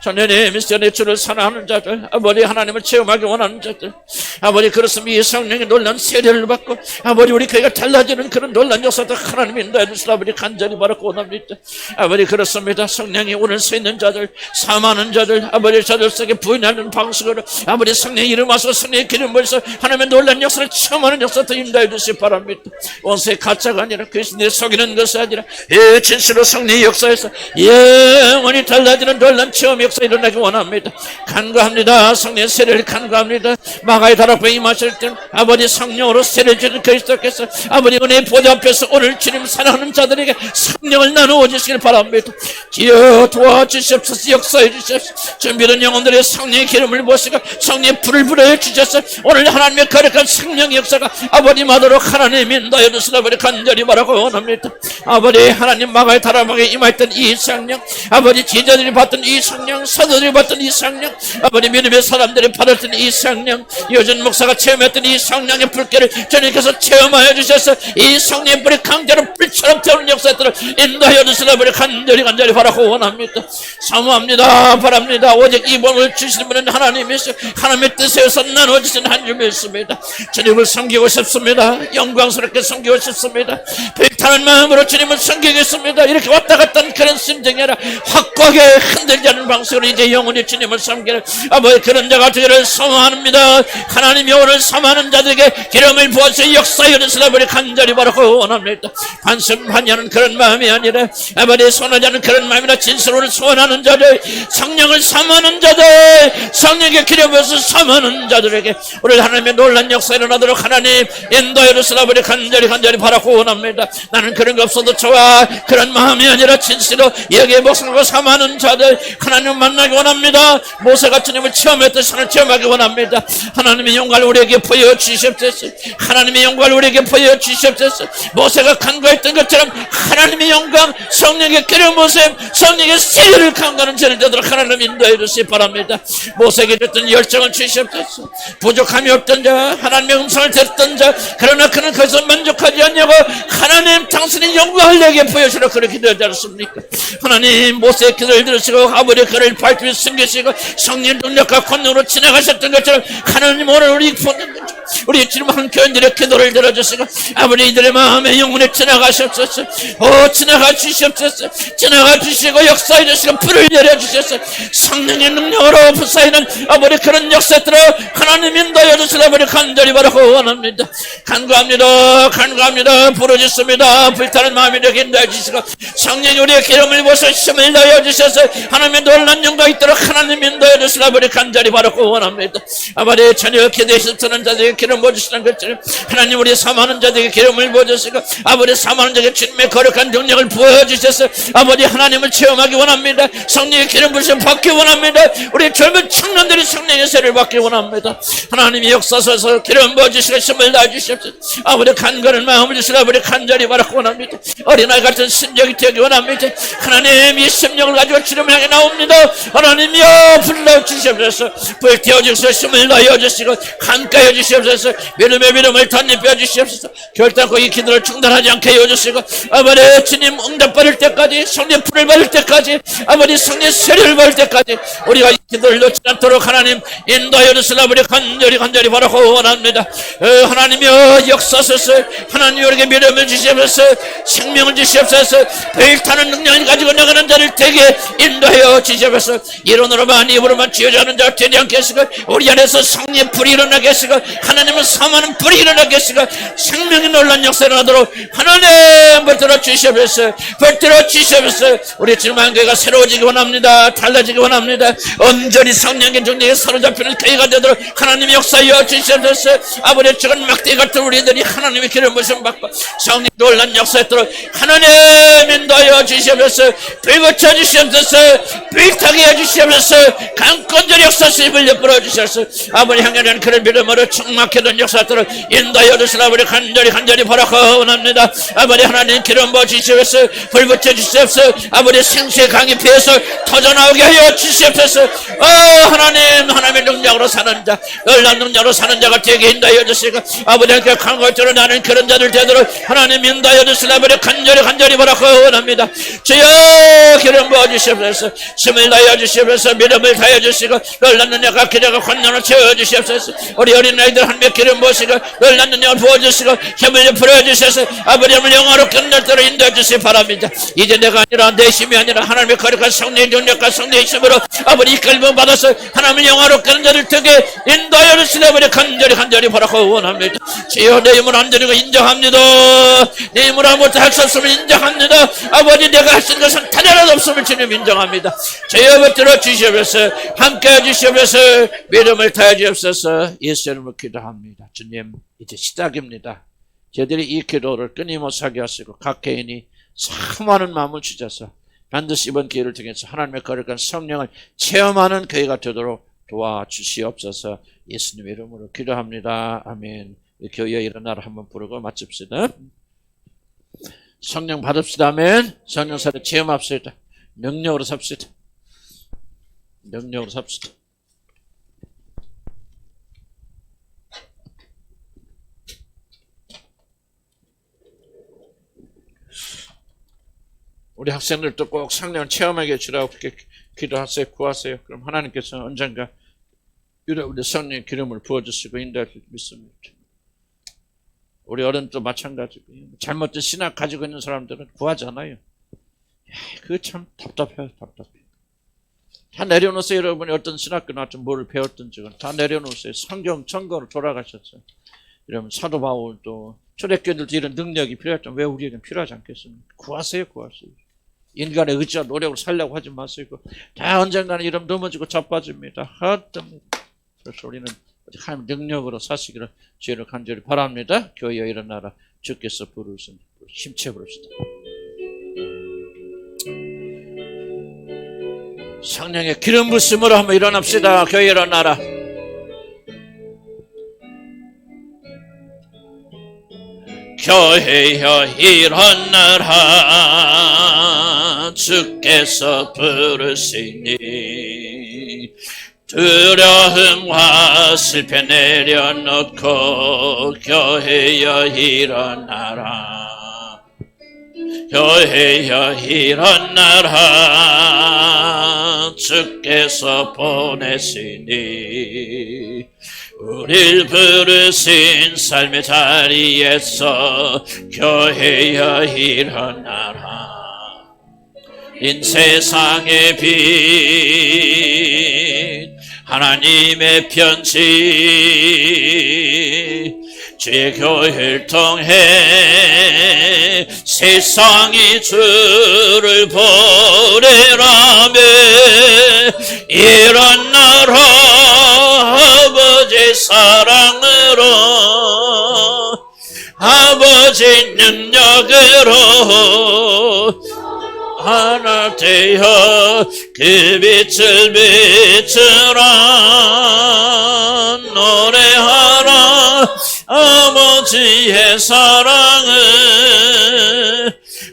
하나님 미션의 주를 사랑하는 자들 아버지 하나님을 체험하기 원하는 자들 아버지 그렇습니다. 이 성령의 놀라운 세례를 받고 아버지 우리 교회가 달라지는 그런 놀라운 역사들 하나님 인도해 주시라 아버지 간절히 바라고 원합니다. 아버지 그렇습니다. 성령이 오늘 서 있는 자들 사망하는 자들 아버지 저들 속에 부인하는 방식으로 아버지 성령의 이름 와서 성령의 기름 부어서 하나님의 놀라운 역사를 체험하는 역사들 인도해 주시기 바랍니다. 원수의 가짜가 아니라 그리스도의 속이는 것이 아니라 진실로 성령의 역사에서 영원히 달라지는 놀라운 체험 역사 일어나기 원합니다. 간구합니다. 간구합니다. 성령의 세례를 간구합니다. 마가의 다락방에 임하실 때 아버지 성령으로 세례 주는 그리스도께서 아버지 은혜의 보좌 앞에서 오늘 주님 사랑하는 자들에게 성령을 나누어 주시길 바랍니다. 주여 도와주시옵소서. 역사해 주시옵소서. 준비된 영혼들의 성령의 기름을 모시고 성령의 불을 불어해 주셔서 오늘 하나님의 거룩한 성령의 역사가 아버지 마도록 하나님 인도하여 주시라 버리 간절히 바라고 원합니다. 아버지 하나님 마가의 다락방에 임했던 이 성령, 아버지 제자들이 받던 이 성령, 사도들이 받던 이 성령, 아버지 믿음의 사람들이 받았던 이 성령, 요즘 목사가 체험했던 이 성령의 불길을 주님께서 체험하여 주셔서 이 성령의 불이 강제로 불처럼 태우는 역사들을 인도하여 주시라 버리 간절히 바라고 원합니다. 사모합니다. 바랍니다. 오직 이 몸을 주시는 분은 하나님이시오. 하나님의 뜻에서 나눠주신 한 주님이십니다. 주님을 섬기고 싶습니다. 영광스럽게 섬기고 싶습니다. 불타는 마음으로 주님을 섬기겠습니다. 이렇게 왔다 갔다 하는 그런 심정이 아니라 확고하게 흔들지 않는 방식으로 이제 영원히 주님을 섬기는 아버지 그런 자가 되기를 소망합니다. 하나님이 오늘 사모하는 자들에게 기름을 부어서 역사에 주시라 버리 간절히 바라고 원합니다. 반성하냐는 그런 마음이 아니라 아버지 소원하지 않는 그런 마음이라 진실로 소원하는 자들, 성령을 사모하는 자들, 성령의 기름 부어서 사모하는 자들에게 오늘 하나님의 놀란 역사에 일어나도록 하나님 인도해 주시라 버리 간절히 바라고 원합니다. 나는 그런 거 없어도 좋아. 그런 마음이 아니라 진실로 여기에 목숨을 사모하는 자들 하나님 만나기 원합니다. 모세가 주님을 체험했듯이 하나님 체험하기 원합니다. 하나님의 영광을 우리에게 보여주시옵소서. 하나님의 영광을 우리에게 보여주시옵소서. 모세가 간구했던 것처럼 하나님의 영광, 성령의 기름 부으심, 성령의 세례를 간구하는 자를 되도록 하나님 인도해 주시기 바랍니다. 모세에게 줬던 열정을 주시옵소서. 부족함이 없던 자, 하나님의 음성을 듣던 자, 그러나 그는 거기서 만족하지 않냐고 하나님 당신의 영광을 내게 보여주라 그렇게 되지 않습니까? 하나님 모세의 기도를 들으시고 아버지의 그를 발표해 숨기시고 성령 능력과 권능으로 지나가셨던 것처럼 하나님 오늘 우리 지금 한 교인들의 기도를 들어주시고 아버지 이들의 마음에 영혼에 지나가셨소서. 지나가 주시옵소서. 지나가 주시고 역사해 주시고 불을 내려주셔서 성령의 능력으로 부사이는 아버지 그런 역사들을 하나님 인도하여 주시라 아버지 간절히 바라고 원합니다. 간구합니다. 부르짖습니다. 불타는 마음이 되게 인도해 주시고 성령이 우리의 기름을 부어서 힘을 다하여 주셔서 하나님의 놀란 영광이 있도록 하나님 인도해 주시라 아버지 간절히 바라고 원합니다. 아버지 전혀 기대에 쓰는 자들에게 기름 부어주시는 것처럼 하나님 우리 사모하는 자들에게 기름을 부어주시고 아버지 사모하는 자에게 주님의 거룩한 능력을 부어주셔서 아버지 하나님을 체험하기 원합니다. 성령의 기름 부으심 받기 원합니다. 우리 젊은 청년들이 성령의 세를 받기 원합니다. 하나님이 역사서서 기름 부어주시고 힘을 다해주시옵소서. 아버지 간절한 마음을 주시라 아버지 간절히 바라고 원합니다. 어린아이 같은 심령이 되기 원합니다. 하나님 이 심령을 가지고 주님을 향해 나옵니다. 하나님이여 불러주시옵소서. 불태워주시고 힘을 다해주시고 함께해 주시옵소서. 믿음의 믿음을 덧입혀 주시옵소서. 결단코 이 기도를 중단하지 않게 해주시고 아버지 주님 응답받을 때까지 성령 불을 받을 때까지 아버지 성령 세례를 받을 때까지 우리가 이 기도를 놓지 않도록 하나님 인도하여 주시라 아버지 간절히 바라고 원합니다. 하나님이여 역사소서. 하나님 우리에게 믿음을 주시옵소서. 생명을 주시옵소서. 불타는 능력을 가지고 나가는 자를 되게 인도하여 주시옵소서. 이론으로만 입으로만 지어자는 자가 되지 않게 하시고 우리 안에서 성령의 불이 일어나게 하시고 하나님은 사모하는 불이 일어나게 하시고 생명의 놀란 역사가 일어나도록 하나님 붙들어 주시옵소서. 우리 지금 교회가 새로워지기 원합니다. 달라지기 원합니다. 온전히 성령의 정령에 사로잡히는 교회가 되도록 하나님의 역사여 주시옵소서. 아버지 적은 막대 같은 우리들이 하나님의 기름 부으심 받고 성령 놀란 역사였도록 하나님 인도하여 주시옵소서. 불붙여 주시옵소서. 불타게 해주시옵소서. 강건절 역사심을 엿불어 주시옵소서. 아버지 향연한 그런 믿음으로 충만하던 역사들을 인도하여 주시라 아버지 간절히 바라고 원합니다. 아버지 하나님 기름 부어 주시옵소서. 불 붙여 주시옵소서. 아버지 생수의 강이 피해서 터져나오게 하여 주시옵소서. 하나님의 능력으로 사는 자, 놀란 능력으로 사는 자가 되게 인도하여 주시고 아버지 함께 강고처럼 나는 그런 자들 되도록 하나님 인도하여 주시라 아버지 간절히 바라고 원합니다. 주여 기름 부어 주시옵소서. 힘을 다하여 주시옵소서. 믿음을 다하여 주시고 놀란 능력과 기적과 권능을 채워 주시옵소서. 우리 어린아이들 한 명 기름 부으시고 놀라는 영을 부어주시고 힘을 풀어주셔서 아버지를 영화롭게 날도록 인도해 주시기 바랍니다. 이제 내가 아니라 내 힘이 아니라 하나님의 거룩한 성령의 능력과 성령의 힘으로 아버지 이끌림 받아서 하나님의 영화롭게 하는 자를 되게 인도하여 주시니 아버지 간절히 바라고 원합니다. 주여 내 힘을 안 드리고 인정합니다. 내 힘으로 아무것도 할 수 없음을 인정합니다. 아버지 내가 할 수 있는 것은 단 하나도 없음을 주님 인정합니다. 주여 붙들어 주시옵소서. 함께해 주시옵소서. 믿음을 다해 주옵소서. 예수 이름으로 기도합니다. 주님 이제 시작입니다. 저희들이 이 기도를 끊임없이 하게 하시고 각 개인이 사모하는 마음을 주셔서 반드시 이번 기회를 통해서 하나님의 거룩한 성령을 체험하는 교회가 되도록 도와주시옵소서. 예수님 이름으로 기도합니다. 아멘. 교회에 일어나라 한번 부르고 마칩시다. 성령 받읍시다. 아멘. 성령사를 체험합시다. 능력으로 삽시다. 능력으로 삽시다. 우리 학생들도 꼭 성령을 체험하게 해주라고 그렇게 기도하세요. 구하세요. 그럼 하나님께서 언젠가 우리 성령의 기름을 부어주시고 인도할 줄 믿습니다. 우리 어른도 마찬가지고 잘못된 신학 가지고 있는 사람들은 구하잖아요. 그거 참 답답해요. 답답해. 다 내려놓으세요. 여러분이 어떤 신학교 나왔든 뭐를 배웠든 지금 다 내려놓으세요. 성경 전거로 돌아가셨어요. 이러면 사도 바울도 초대교회들도 이런 능력이 필요했던 왜 우리에겐 필요하지 않겠습니까? 구하세요. 구하세요. 인간의 의지와 노력을 살려고 하지 마시고 다 언젠가는 이름 넘어지고 자빠집니다. 헛됩니다. 그래서 우리는 하나님 능력으로 사시기를 주의를 간절히 바랍니다. 교회에 일어나라. 주께서 부르시니 힘채 부릅시다. 성령의 기름 부심으로 한번 일어납시다. 교회에 일어나라. 교회여 일어나라. 주께서 부르시니 두려움과 실패 내려놓고 교회여 일어나라. 교회여 일어나라. 주께서 보내시니 우릴 부르신 삶의 자리에서 교회여 일어나라. 인 세상의 빛 하나님의 편지 주의 교회를 통해 세상이 주를 보내라며 일어나라. 아버지 사랑으로 아버지 능력으로 하나 되어 그 빛을 비추라. 노래하라. 아버지의 사랑을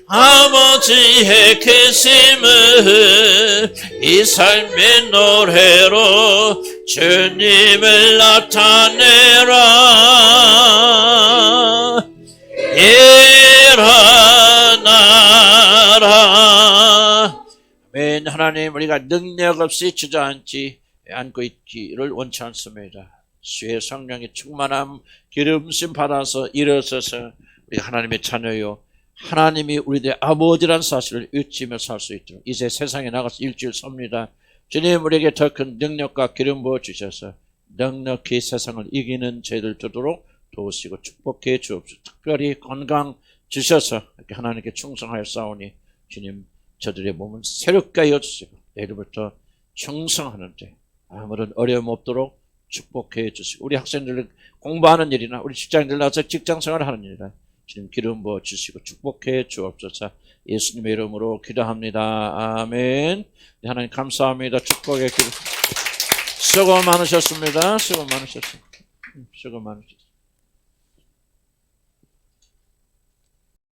아버지의 크심을 이 삶의 노래로 주님을 나타내라. 일어나라. 아멘. 하나님 우리가 능력 없이 주저앉지 않고 있기를 원치 않습니다. 주의 성령의 충만함 기름심 받아서 일어서서 우리 하나님의 자녀요 하나님이 우리들의 아버지란 사실을 잊으며 살 수 있도록 이제 세상에 나가서 일주일 섭니다. 주님 우리에게 더 큰 능력과 기름 부어주셔서 넉넉히 세상을 이기는 저희들 되도록 도우시고 축복해 주옵소서. 특별히 건강 주셔서 이렇게 하나님께 충성하여 싸우니 주님 저들의 몸은 새롭게 하여 주시고 내일부터 충성하는데 아무런 어려움 없도록 축복해 주시고 우리 학생들 공부하는 일이나 우리 직장인들 나와서 직장생활을 하는 일이나 주님 기름 부어 주시고 축복해 주옵소서. 예수님의 이름으로 기도합니다. 아멘. 하나님 감사합니다. 축복의 기도. 수고 많으셨습니다. 수고 많으셨습니다. 수고 많으셨습니다.